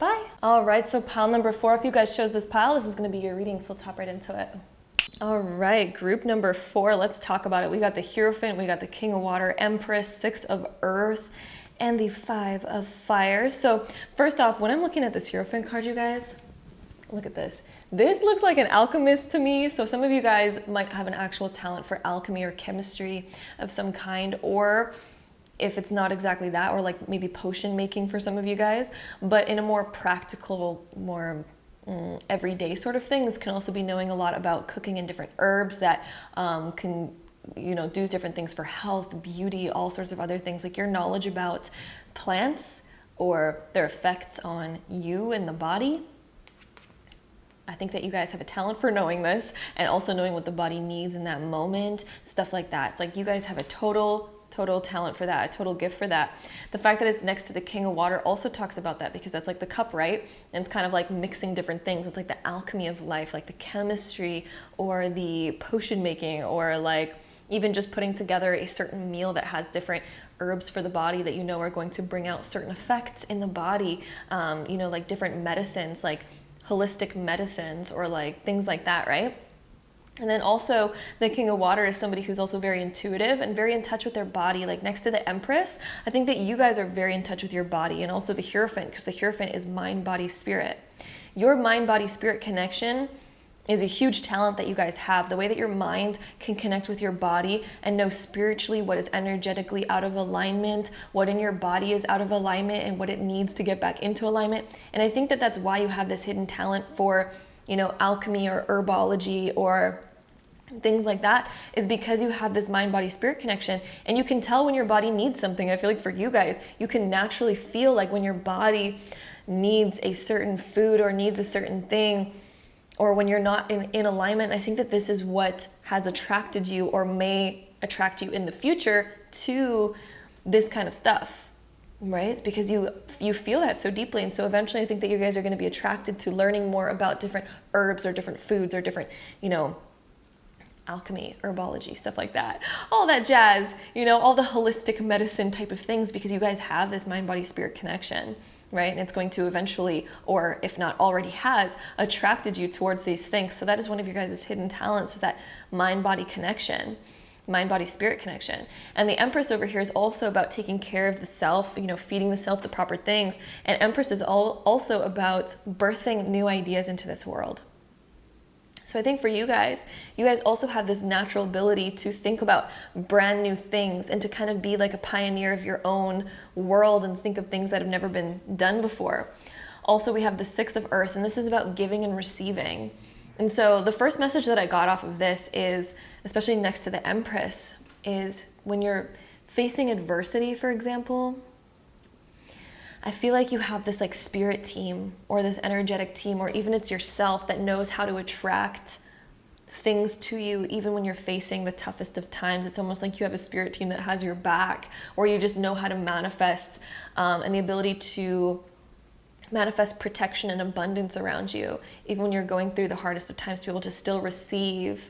Bye. All right, so pile number 4, if you guys chose this pile, this is going to be your reading, so we'll hop right into it. All right, group number 4, let's talk about it. We got the Hierophant, we got the King of Water, Empress, 6 of Earth, and the 5 of Fire. So first off, when I'm looking at this Hierophant card, you guys, look at this. This looks like an alchemist to me. So some of you guys might have an actual talent for alchemy or chemistry of some kind, or if it's not exactly that, or like maybe potion making for some of you guys, but in a more practical, more everyday sort of thing. This can also be knowing a lot about cooking and different herbs that can do different things for health, beauty, all sorts of other things. Like your knowledge about plants or their effects on you and the body. I think that you guys have a talent for knowing this and also knowing what the body needs in that moment, stuff like that. It's like you guys have a total talent for that, a total gift for that. The fact that it's next to the King of Water also talks about that, because that's like the cup, right? And it's kind of like mixing different things. It's like the alchemy of life, like the chemistry or the potion making, or like even just putting together a certain meal that has different herbs for the body that are going to bring out certain effects in the body, like different medicines, like holistic medicines or like things like that, right? And then also the King of Water is somebody who's also very intuitive and very in touch with their body. Like next to the Empress, I think that you guys are very in touch with your body, and also the Hierophant, because the Hierophant is mind, body, spirit. Your mind, body, spirit connection is a huge talent that you guys have. The way that your mind can connect with your body and know spiritually what is energetically out of alignment, what in your body is out of alignment, and what it needs to get back into alignment. And I think that that's why you have this hidden talent for, you know, alchemy or herbology or things like that, is because you have this mind body spirit connection, and you can tell when your body needs something. I feel like for you guys, you can naturally feel like when your body needs a certain food or needs a certain thing, or when you're not in alignment. I think that this is what has attracted you or may attract you in the future to this kind of stuff, right? It's because you feel that so deeply. And so eventually I think that you guys are going to be attracted to learning more about different herbs or different foods or different, you know, alchemy, herbology, stuff like that, all that jazz, you know, all the holistic medicine type of things, because you guys have this mind body spirit connection, right? And it's going to eventually, or if not already has, attracted you towards these things. So that is one of your guys' hidden talents, is that mind body connection, mind body spirit connection. And the Empress over here is also about taking care of the self, you know, feeding the self the proper things. And Empress is also about birthing new ideas into this world. So I think for you guys also have this natural ability to think about brand new things and to kind of be like a pioneer of your own world and think of things that have never been done before. Also, we have the Six of Earth, and this is about giving and receiving. And so the first message that I got off of this is, especially next to the Empress, is when you're facing adversity, for example, I feel like you have this like spirit team or this energetic team, or even it's yourself that knows how to attract things to you even when you're facing the toughest of times. It's almost like you have a spirit team that has your back, or you just know how to manifest and the ability to manifest protection and abundance around you, even when you're going through the hardest of times, to be able to still receive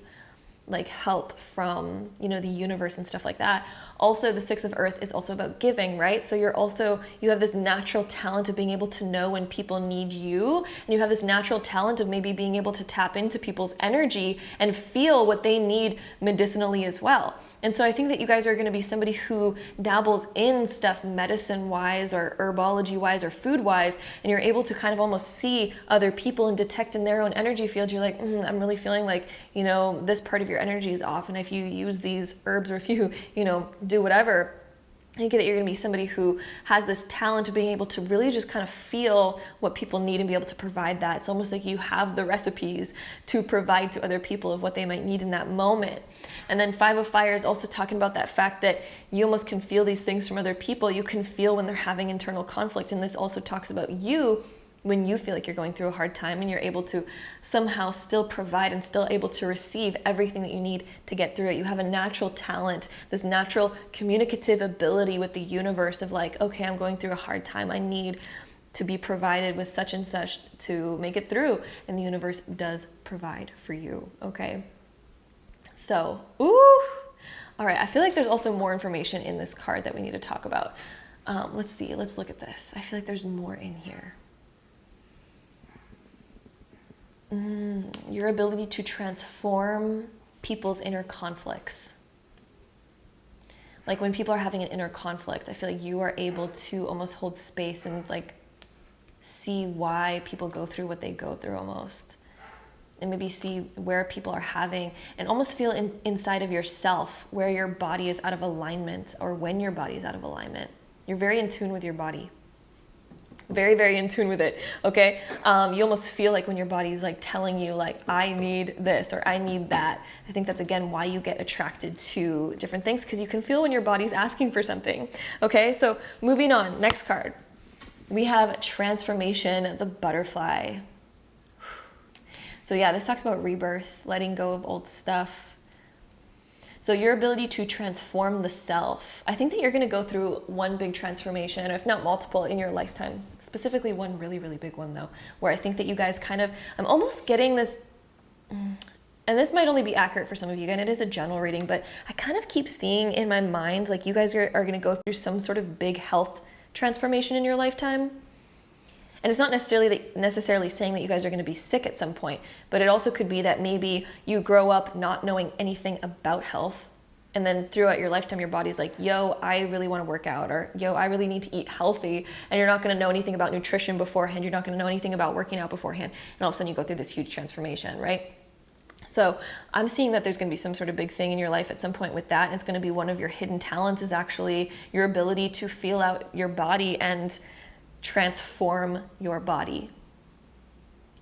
like help from, you know, the universe and stuff like that. Also, the Six of Earth is also about giving, right? So you have this natural talent of being able to know when people need you, and you have this natural talent of maybe being able to tap into people's energy and feel what they need medicinally as well. And so I think that you guys are going to be somebody who dabbles in stuff medicine-wise or herbology-wise or food-wise, and you're able to kind of almost see other people and detect in their own energy field. You're like, I'm really feeling like, you know, this part of your energy is off, and if you use these herbs or if you, you know, do whatever, I think that you're going to be somebody who has this talent of being able to really just kind of feel what people need and be able to provide that. It's almost like you have the recipes to provide to other people of what they might need in that moment. And then Five of Fire is also talking about that fact that you almost can feel these things from other people. You can feel when they're having internal conflict. And this also talks about you when you feel like you're going through a hard time and you're able to somehow still provide and still able to receive everything that you need to get through it. You have a natural talent, this natural communicative ability with the universe of like, okay, I'm going through a hard time. I need to be provided with such and such to make it through. And the universe does provide for you, okay? So, all right, I feel like there's also more information in this card that we need to talk about. Let's see, let's look at this. I feel like there's more in here. Your ability to transform people's inner conflicts. Like when people are having an inner conflict, I feel like you are able to almost hold space and like see why people go through what they go through almost. And maybe see where people are having, and almost feel inside of yourself where your body is out of alignment, or when your body is out of alignment. You're very in tune with your body. Very, very in tune with it, okay? You almost feel like when your body's like telling you like, I need this or I need that. I think that's, again, why you get attracted to different things, because you can feel when your body's asking for something, okay? So moving on, next card. We have Transformation, the Butterfly. So yeah, this talks about rebirth, letting go of old stuff. So your ability to transform the self. I think that you're going to go through one big transformation, if not multiple, in your lifetime. Specifically one really, really big one, though, where I think that you guys kind of, I'm almost getting this, and this might only be accurate for some of you, and it is a general reading, but I kind of keep seeing in my mind, like you guys are going to go through some sort of big health transformation in your lifetime. And it's not necessarily saying that you guys are going to be sick at some point, but it also could be that maybe you grow up not knowing anything about health, and then throughout your lifetime, your body's like, yo, I really want to work out, or yo, I really need to eat healthy, and you're not going to know anything about nutrition beforehand, you're not going to know anything about working out beforehand, and all of a sudden you go through this huge transformation, right? So I'm seeing that there's going to be some sort of big thing in your life at some point with that. And it's going to be one of your hidden talents is actually your ability to feel out your body and transform your body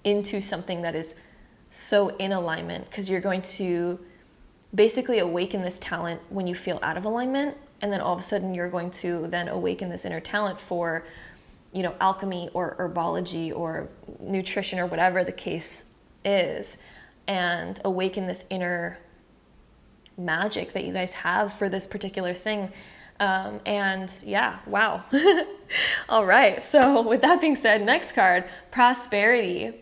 into something that is so in alignment, because you're going to basically awaken this talent when you feel out of alignment. And then all of a sudden you're going to then awaken this inner talent for, you know, alchemy or herbology or nutrition or whatever the case is, and awaken this inner magic that you guys have for this particular thing. And yeah, wow. All right. So with that being said, next card, prosperity.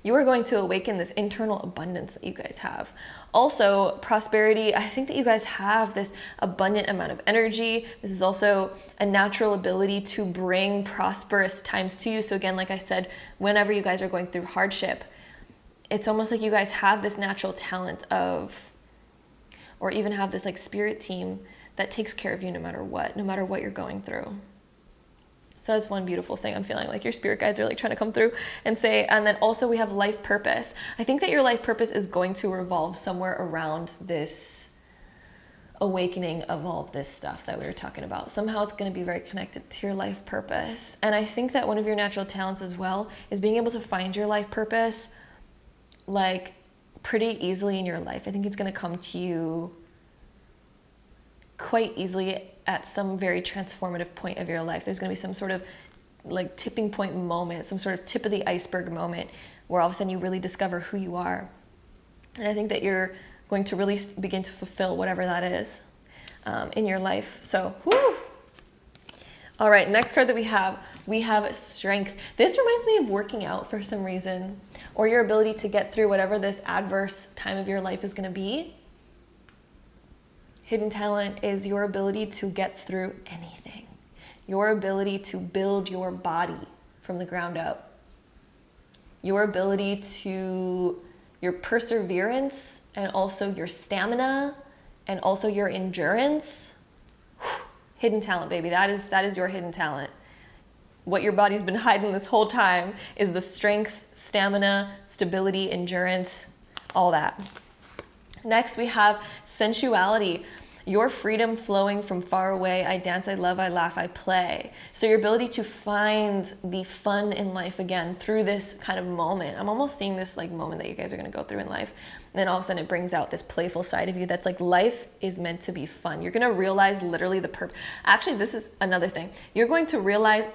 You are going to awaken this internal abundance that you guys have. Also, prosperity, I think that you guys have this abundant amount of energy. This is also a natural ability to bring prosperous times to you. So again, like I said, whenever you guys are going through hardship, it's almost like you guys have this natural talent of, or even have this like spirit team that takes care of you no matter what you're going through. So that's one beautiful thing. I'm feeling like your spirit guides are like trying to come through and say. And then also we have life purpose. I think that your life purpose is going to revolve somewhere around this awakening of all of this stuff that we were talking about. Somehow it's going to be very connected to your life purpose. And I think that one of your natural talents as well is being able to find your life purpose like pretty easily in your life. I think it's going to come to you quite easily at some very transformative point of your life. There's going to be some sort of like tipping point moment, some sort of tip of the iceberg moment where all of a sudden you really discover who you are. And I think that you're going to really begin to fulfill whatever that is in your life. So, whoo! All right, next card that we have strength. This reminds me of working out for some reason, or your ability to get through whatever this adverse time of your life is going to be. Hidden talent is your ability to get through anything. Your ability to build your body from the ground up. Your ability to, your perseverance, and also your stamina, and also your endurance. Hidden talent, baby. That is your hidden talent. What your body's been hiding this whole time is the strength, stamina, stability, endurance, all that. Next, we have sensuality. Your freedom flowing from far away. I dance, I love, I laugh, I play. So your ability to find the fun in life again through this kind of moment. I'm almost seeing this like moment that you guys are going to go through in life. And then all of a sudden it brings out this playful side of you that's like, life is meant to be fun. You're going to realize literally actually, this is another thing. You're going to realize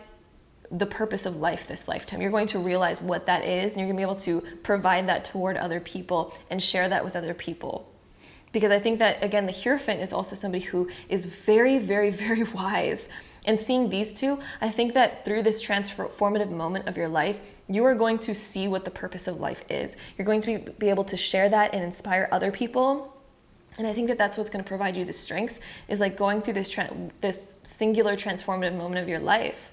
the purpose of life this lifetime. You're going to realize what that is, and you're going to be able to provide that toward other people and share that with other people. Because I think that, again, the Hierophant is also somebody who is very, very, very wise. And seeing these two, I think that through this transformative moment of your life, you are going to see what the purpose of life is. You're going to be able to share that and inspire other people. And I think that that's what's going to provide you the strength, is like going through this singular transformative moment of your life.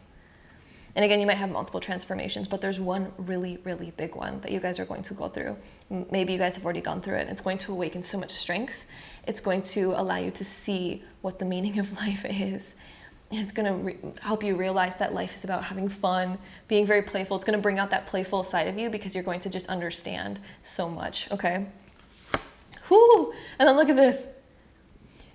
And again, you might have multiple transformations, but there's one really, really big one that you guys are going to go through. Maybe you guys have already gone through it. It's going to awaken so much strength. It's going to allow you to see what the meaning of life is. And it's going to help you realize that life is about having fun, being very playful. It's going to bring out that playful side of you because you're going to just understand so much, okay? Whoo! And then look at this.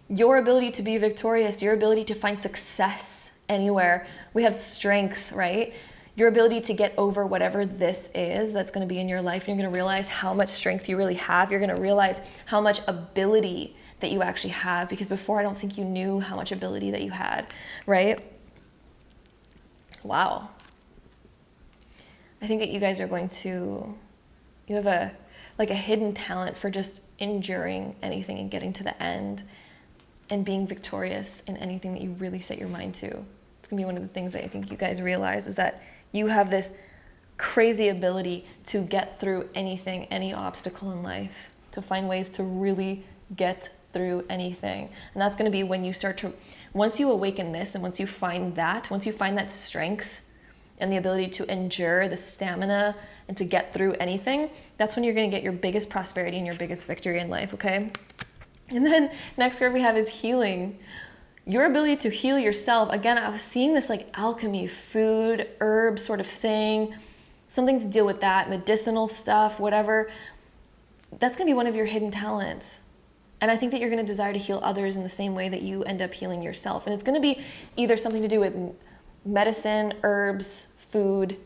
Your ability to be victorious, your ability to find success anywhere. We have strength, right? Your ability to get over whatever this is that's going to be in your life. You're going to realize how much strength you really have. You're going to realize how much ability that you actually have, because before I don't think you knew how much ability that you had, right? Wow. I think that you guys are going to, you have a hidden talent for just enduring anything and getting to the end and being victorious in anything that you really set your mind to. It's gonna be one of the things that I think you guys realize, is that you have this crazy ability to get through anything, any obstacle in life, to find ways to really get through anything. And that's gonna be when you once you awaken this, and once you find that strength and the ability to endure, the stamina, and to get through anything, that's when you're gonna get your biggest prosperity and your biggest victory in life, okay? And then next card we have is healing. Your ability to heal yourself. Again, I was seeing this like alchemy, food, herb sort of thing, something to deal with that, medicinal stuff, whatever. that's going to be one of your hidden talents. And I think that you're going to desire to heal others in the same way that you end up healing yourself. And it's going to be either something to do with medicine, herbs, food,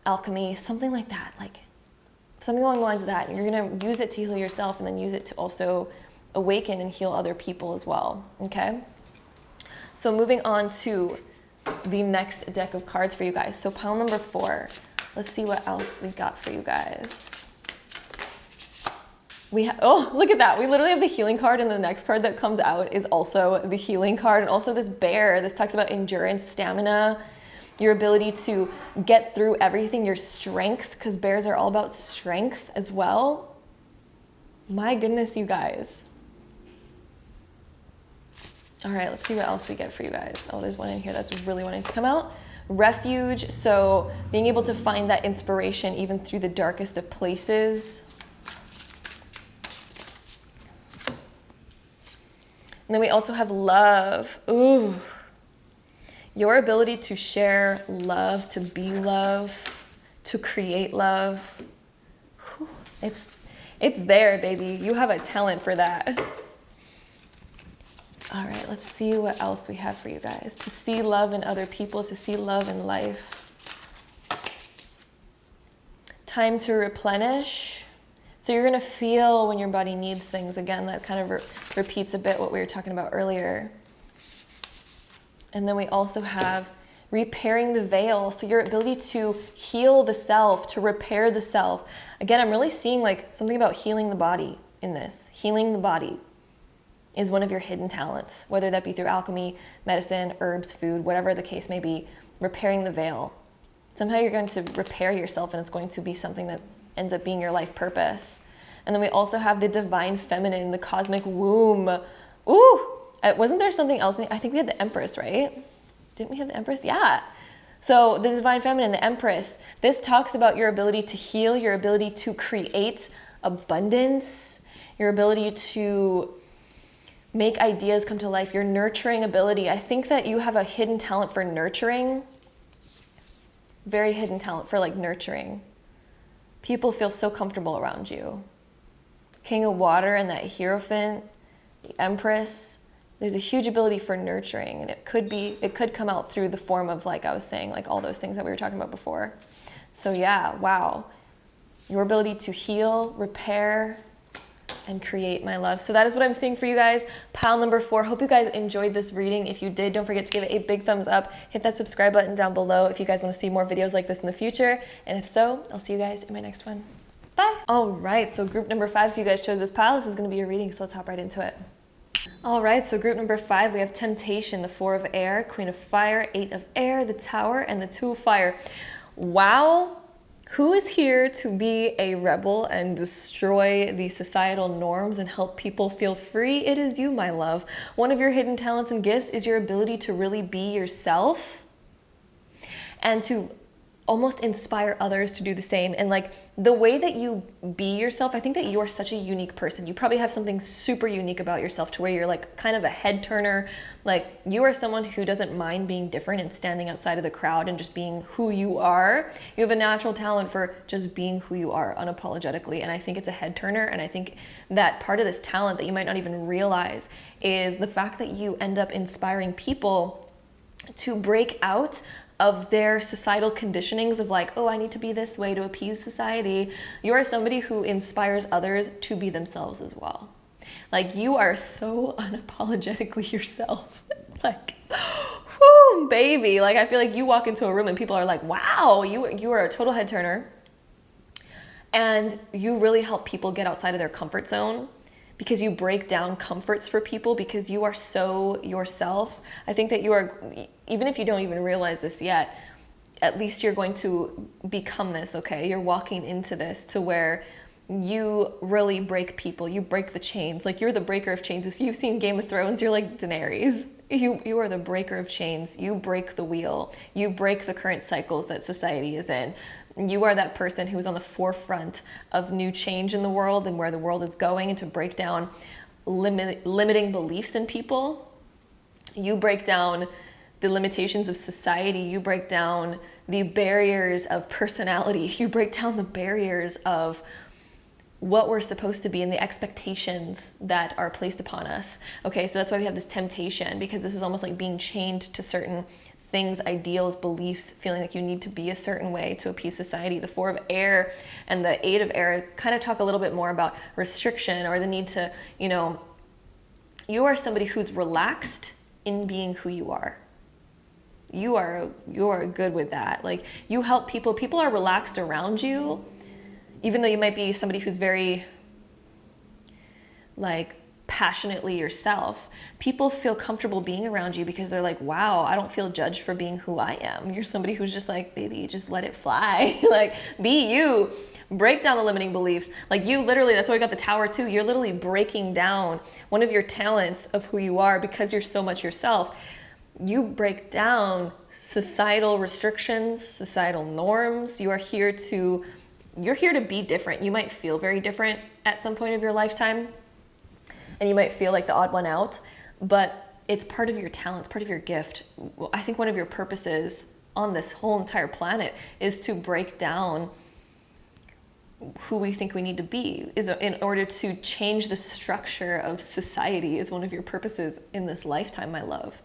alchemy, something like that, like something along the lines of that. And you're going to use it to heal yourself and then use it to also awaken and heal other people as well. Okay? So moving on to the next deck of cards for you guys. So pile number 4. Let's see what else we got for you guys. Oh, look at that. We literally have the healing card, and the next card that comes out is also the healing card. And also this bear. This talks about endurance, stamina, your ability to get through everything, your strength, because bears are all about strength as well. My goodness, you guys. All right, let's see what else we get for you guys. Oh, there's one in here that's really wanting to come out. Refuge, so being able to find that inspiration even through the darkest of places. And then we also have love. Ooh. Your ability to share love, to be love, to create love. Whew. It's there, baby. You have a talent for that. All right, let's see what else we have for you guys. To see love in other people, to see love in life. Time to replenish. So you're going to feel when your body needs things. Again, that kind of repeats a bit what we were talking about earlier. And then we also have repairing the veil. So your ability to heal the self, to repair the self. Again, I'm really seeing like something about healing the body in this. Healing the body is one of your hidden talents, whether that be through alchemy, medicine, herbs, food, whatever the case may be. Repairing the veil. Somehow you're going to repair yourself, and it's going to be something that ends up being your life purpose. And then we also have the divine feminine, the cosmic womb. Ooh, wasn't there something else? I think we had the Empress, right? Didn't we have the Empress? Yeah. So the divine feminine, the Empress, this talks about your ability to heal, your ability to create abundance, your ability to make ideas come to life, your nurturing ability. I think that you have a hidden talent for nurturing. Very hidden talent for like nurturing. People feel so comfortable around you. King of Water and that Hierophant, the Empress, there's a huge ability for nurturing, and it could come out through the form of, like I was saying, like all those things that we were talking about before. So yeah, wow. Your ability to heal, repair, and create, my love. So that is what I'm seeing for you guys. Pile number 4. Hope you guys enjoyed this reading. If you did, don't forget to give it a big thumbs up. Hit that subscribe button down below if you guys want to see more videos like this in the future. And if so, I'll see you guys in my next one. Bye. All right, so group number 5, if you guys chose this pile, this is going to be your reading, so let's hop right into it. All right, so group number 5, we have Temptation, the 4 of Air, Queen of Fire, 8 of Air, the Tower, and the 2 of Fire. Wow. Who is here to be a rebel and destroy the societal norms and help people feel free? It is you, my love. One of your hidden talents and gifts is your ability to really be yourself and to almost inspire others to do the same. And like the way that you be yourself, I think that you are such a unique person. You probably have something super unique about yourself to where you're like kind of a head turner. Like you are someone who doesn't mind being different and standing outside of the crowd and just being who you are. You have a natural talent for just being who you are unapologetically. And I think it's a head turner. And I think that part of this talent that you might not even realize is the fact that you end up inspiring people to break out of their societal conditionings of like, oh, I need to be this way to appease society. You are somebody who inspires others to be themselves as well. Like you are so unapologetically yourself. Like, whoo, baby. Like I feel like you walk into a room and people are like, wow, you are a total head turner. And you really help people get outside of their comfort zone, because you break down comforts for people because you are so yourself. I think that you are, even if you don't even realize this yet, at least you're going to become this, okay? You're walking into this to where you really break people. You break the chains. Like you're the breaker of chains. If you've seen Game of Thrones, you're like Daenerys. You are the breaker of chains. You break the wheel. You break the current cycles that society is in. You are that person who is on the forefront of new change in the world and where the world is going, and to break down limiting beliefs in people. You break down the limitations of society. You break down the barriers of personality. You break down the barriers of what we're supposed to be and the expectations that are placed upon us. Okay, so that's why we have this temptation, because this is almost like being chained to certain things, ideals, beliefs, feeling like you need to be a certain way to appease society. The Four of Air and the Eight of Air kind of talk a little bit more about restriction, or the need to, you know, you are somebody who's relaxed in being who you are. You are good with that. Like, you help people. People are relaxed around you, even though you might be somebody who's very, like, passionately yourself. People feel comfortable being around you because they're like, wow, I don't feel judged for being who I am. You're somebody who's just like, baby, just let it fly. Like, be you. Break down the limiting beliefs. Like, you literally, that's why we got the Tower too. You're literally breaking down one of your talents of who you are because you're so much yourself. You break down societal restrictions, societal norms. You're here to be different. You might feel very different at some point of your lifetime, and you might feel like the odd one out, but it's part of your talent, it's part of your gift. I think one of your purposes on this whole entire planet is to break down who we think we need to be, is in order to change the structure of society, is one of your purposes in this lifetime, my love.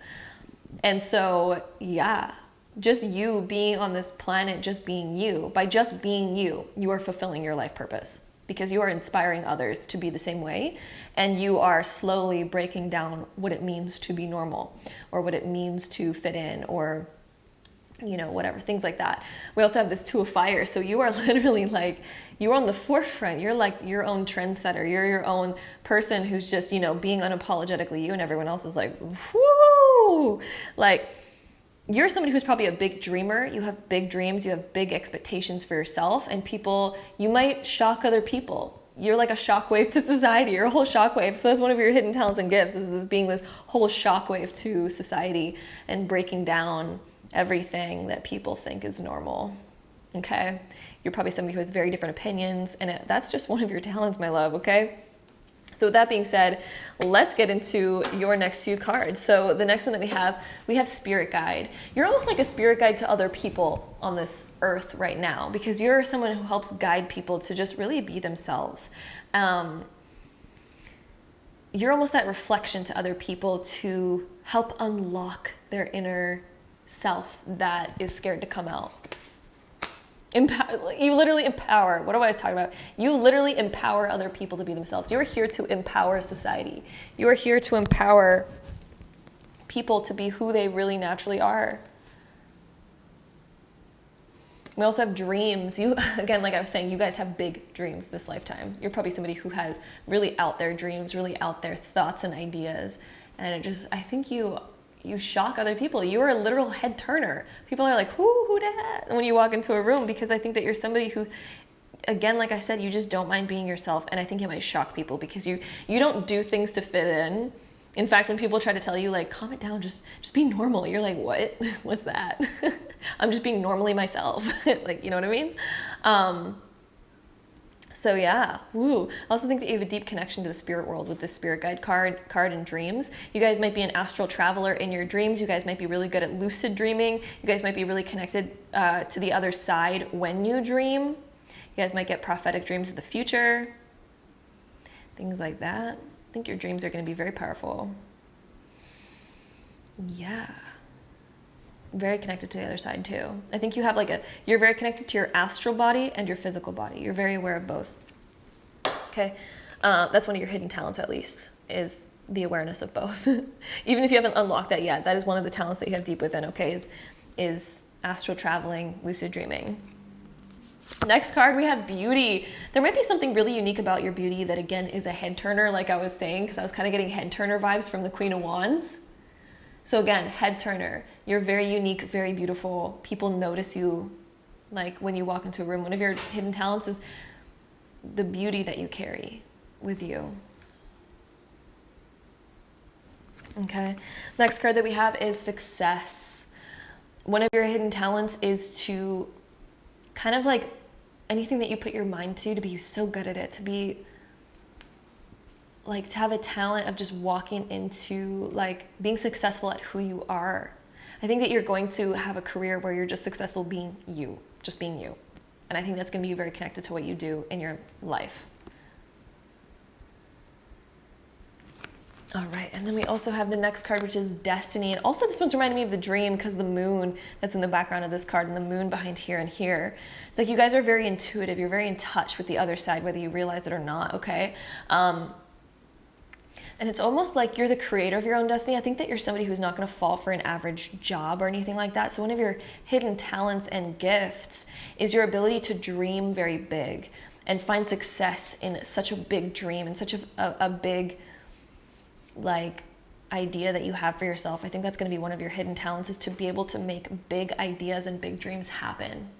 And so, yeah, just you being on this planet, just being you, by just being you, you are fulfilling your life purpose, because you are inspiring others to be the same way, and you are slowly breaking down what it means to be normal, or what it means to fit in, or, you know, whatever, things like that. We also have this Two of Fire, so you are literally like, you're on the forefront. You're like your own trendsetter. You're your own person who's just, you know, being unapologetically you, and everyone else is like, whoo! Like, you're somebody who's probably a big dreamer. You have big dreams. You have big expectations for yourself, and people, you might shock other people. You're like a shockwave to society. You're a whole shockwave. So that's one of your hidden talents and gifts, is this being this whole shockwave to society and breaking down everything that people think is normal. Okay? You're probably somebody who has very different opinions, and that's just one of your talents, my love, okay? So with that being said, let's get into your next few cards. So the next one that we have Spirit Guide. You're almost like a spirit guide to other people on this earth right now, because you're someone who helps guide people to just really be themselves. You're almost that reflection to other people to help unlock their inner self that is scared to come out. You literally empower. What do I talk about? You literally empower other people to be themselves. You are here to empower society. You are here to empower people to be who they really naturally are. We also have dreams. You, again, like I was saying, you guys have big dreams this lifetime. You're probably somebody who has really out there dreams, really out there thoughts and ideas. And I think you shock other people. You are a literal head turner. People are like, who dat? When you walk into a room, because I think that you're somebody who, again, like I said, you just don't mind being yourself. And I think you might shock people because you don't do things to fit in. In fact, when people try to tell you, like, calm it down, just be normal, you're like, what? What's that? I'm just being normally myself. Like, you know what I mean? So yeah, woo. I also think that you have a deep connection to the spirit world with this Spirit Guide card and dreams. You guys might be an astral traveler in your dreams. You guys might be really good at lucid dreaming. You guys might be really connected to the other side when you dream. You guys might get prophetic dreams of the future. Things like that. I think your dreams are going to be very powerful. Yeah. Very connected to the other side too. I think you have you're very connected to your astral body and your physical body. You're very aware of both. Okay. That's one of your hidden talents, at least, is the awareness of both. Even if you haven't unlocked that yet, that is one of the talents that you have deep within, okay, is astral traveling, lucid dreaming. Next card, we have Beauty. There might be something really unique about your beauty that, again, is a head turner, like I was saying, because I was kind of getting head turner vibes from the Queen of Wands. So again, head turner. You're very unique, very beautiful. People notice you, like when you walk into a room. One of your hidden talents is the beauty that you carry with you. Okay. Next card that we have is Success. One of your hidden talents is to kind of like anything that you put your mind to be so good at it, to be like, to have a talent of just walking into like being successful at who you are. I think that you're going to have a career where you're just successful being you, just being you. And I think that's going to be very connected to what you do in your life. All right, and then we also have the next card, which is Destiny. And also this one's reminding me of the Dream because the moon that's in the background of this card and the moon behind here and here. It's like you guys are very intuitive. You're very in touch with the other side, whether you realize it or not, okay? And it's almost like you're the creator of your own destiny. I think that you're somebody who's not going to fall for an average job or anything like that. So one of your hidden talents and gifts is your ability to dream very big and find success in such a big dream and such a big, like, idea that you have for yourself. I think that's going to be one of your hidden talents, is to be able to make big ideas and big dreams happen.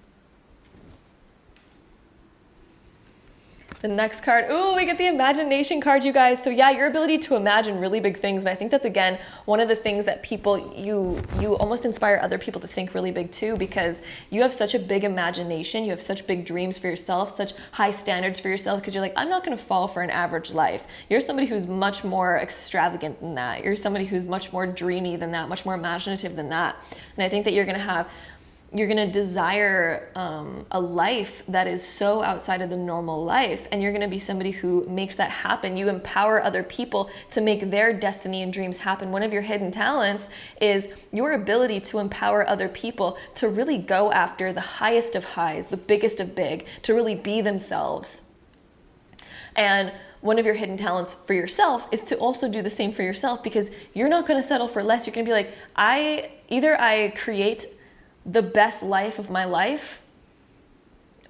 The next card, ooh, we get the imagination card, you guys. So yeah, your ability to imagine really big things. And I think that's, again, one of the things that people, you almost inspire other people to think really big too, because you have such a big imagination. You have such big dreams for yourself, such high standards for yourself, because you're like, I'm not going to fall for an average life. You're somebody who's much more extravagant than that. You're somebody who's much more dreamy than that, much more imaginative than that. And I think that you're going to desire a life that is so outside of the normal life, and you're going to be somebody who makes that happen. You empower other people to make their destiny and dreams happen. One of your hidden talents is your ability to empower other people to really go after the highest of highs, the biggest of big, to really be themselves. And one of your hidden talents for yourself is to also do the same for yourself, because you're not going to settle for less. You're going to be like, I create the best life of my life,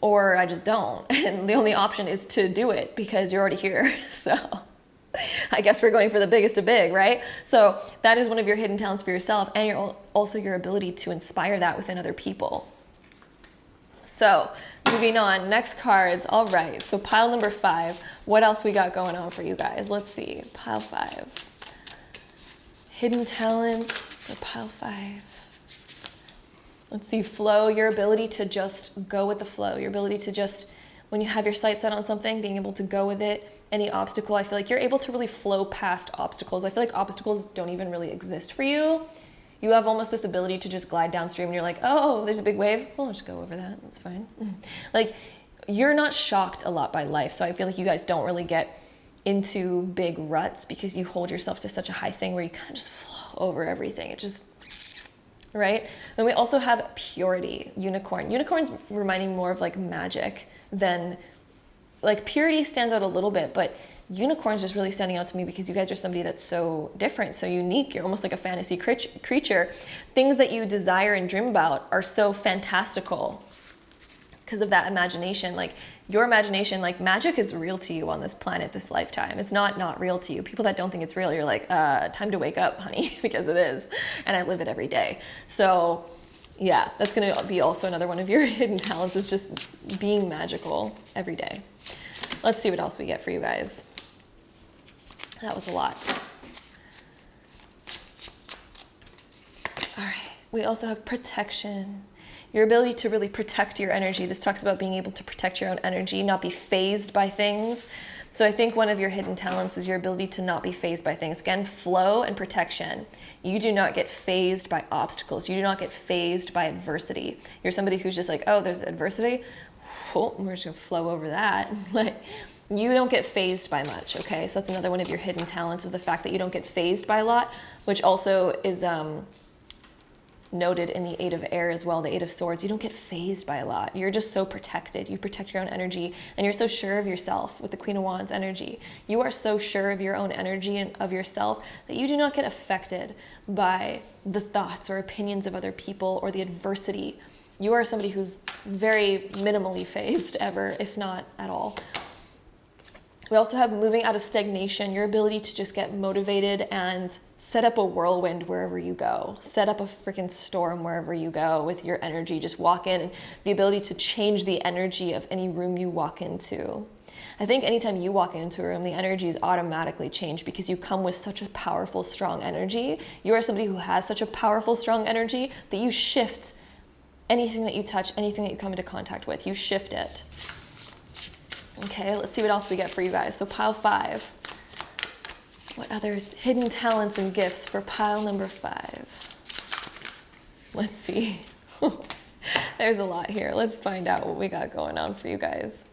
or I just don't. And the only option is to do it because you're already here. So I guess we're going for the biggest of big, right? So that is one of your hidden talents for yourself, and also your ability to inspire that within other people. So moving on, next cards. All right, so pile number 5. What else we got going on for you guys? Let's see, pile 5. Hidden talents for pile 5. Let's see, flow, your ability to just go with the flow, your ability to just, when you have your sights set on something, being able to go with it. Any obstacle, I feel like you're able to really flow past obstacles. I feel like obstacles don't even really exist for you. You have almost this ability to just glide downstream and you're like, oh, there's a big wave. I'll just go over that, that's fine. Like, you're not shocked a lot by life. So I feel like you guys don't really get into big ruts because you hold yourself to such a high thing where you kind of just flow over everything. It just, right? Then we also have purity, unicorn. Unicorn's reminding more of like magic than, like, purity stands out a little bit, but unicorn's just really standing out to me because you guys are somebody that's so different, so unique. You're almost like a fantasy creature. Things that you desire and dream about are so fantastical because of that imagination. Like, your imagination, like, magic is real to you on this planet, this lifetime. It's not real to you. People that don't think it's real, you're like, time to wake up, honey, because it is. And I live it every day. So yeah, that's going to be also another one of your hidden talents, is just being magical every day. Let's see what else we get for you guys. That was a lot. All right. We also have protection. Your ability to really protect your energy. This talks about being able to protect your own energy, not be fazed by things. So I think one of your hidden talents is your ability to not be fazed by things. Again, flow and protection. You do not get fazed by obstacles. You do not get fazed by adversity. You're somebody who's just like, oh, there's adversity. Oh, we're just gonna flow over that. Like, you don't get fazed by much, okay? So that's another one of your hidden talents, is the fact that you don't get fazed by a lot, which also is noted in the 8 of Air as well, the 8 of Swords. You don't get fazed by a lot. You're just so protected. You protect your own energy, and you're so sure of yourself with the Queen of Wands energy. You are so sure of your own energy and of yourself that you do not get affected by the thoughts or opinions of other people or the adversity. You are somebody who's very minimally fazed ever, if not at all. We also have moving out of stagnation, your ability to just get motivated and set up a whirlwind wherever you go. Set up a freaking storm wherever you go with your energy. Just walk in, and the ability to change the energy of any room you walk into. I think anytime you walk into a room, the energy is automatically changed because you come with such a powerful, strong energy. You are somebody who has such a powerful, strong energy that you shift anything that you touch, anything that you come into contact with. You shift it. Okay, let's see what else we get for you guys. So pile 5. What other hidden talents and gifts for pile number 5? Let's see. There's a lot here. Let's find out what we got going on for you guys.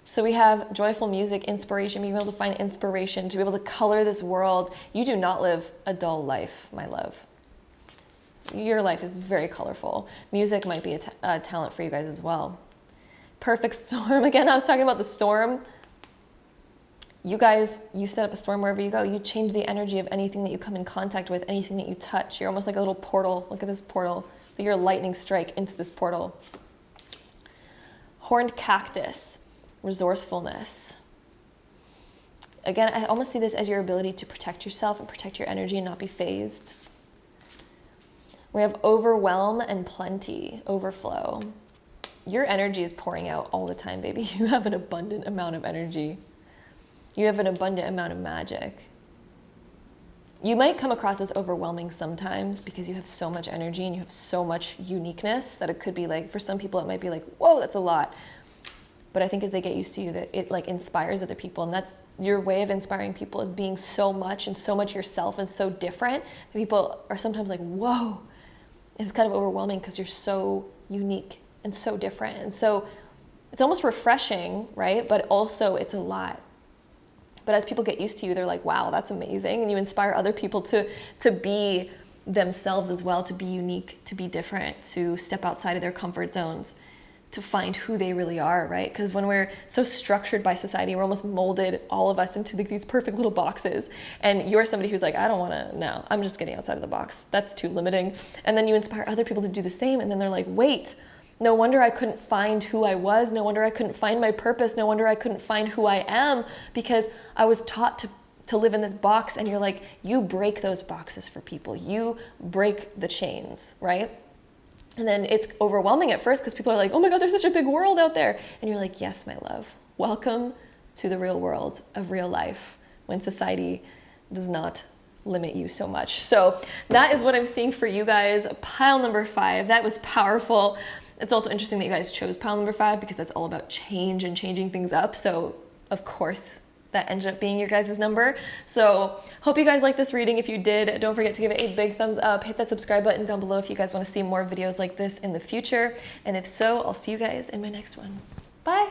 So we have joyful music, inspiration, being able to find inspiration, to be able to color this world. You do not live a dull life, my love. Your life is very colorful. Music might be a talent for you guys as well. Perfect storm. Again, I was talking about the storm. You guys, you set up a storm wherever you go. You change the energy of anything that you come in contact with, anything that you touch. You're almost like a little portal. Look at this portal. So you're a lightning strike into this portal. Horned cactus. Resourcefulness. Again, I almost see this as your ability to protect yourself and protect your energy and not be phased. We have overwhelm and plenty, overflow. Your energy is pouring out all the time, baby. You have an abundant amount of energy. You have an abundant amount of magic. You might come across as overwhelming sometimes because you have so much energy and you have so much uniqueness that it could be like, for some people, it might be like, whoa, that's a lot. But I think as they get used to you, that it like inspires other people. And that's your way of inspiring people, is being so much and so much yourself and so different that people are sometimes like, whoa. It's kind of overwhelming because you're so unique and so different. And so it's almost refreshing, right? But also it's a lot. But as people get used to you, they're like, wow, that's amazing. And you inspire other people to be themselves as well, to be unique, to be different, to step outside of their comfort zones, to find who they really are, right? Because when we're so structured by society, we're almost molded, all of us, into these perfect little boxes. And you're somebody who's like, I don't want to, no, I'm just getting outside of the box. That's too limiting. And then you inspire other people to do the same. And then they're like, wait, no wonder I couldn't find who I was. No wonder I couldn't find my purpose. No wonder I couldn't find who I am, because I was taught to live in this box. And you're like, you break those boxes for people. You break the chains, right? And then it's overwhelming at first because people are like, oh my God, there's such a big world out there. And you're like, yes, my love, welcome to the real world of real life, when society does not limit you so much. So that is what I'm seeing for you guys. Pile number 5, that was powerful. It's also interesting that you guys chose pile number 5 because that's all about change and changing things up. So of course, that ended up being your guys' number. So hope you guys liked this reading. If you did, don't forget to give it a big thumbs up. Hit that subscribe button down below if you guys want to see more videos like this in the future. And if so, I'll see you guys in my next one. Bye.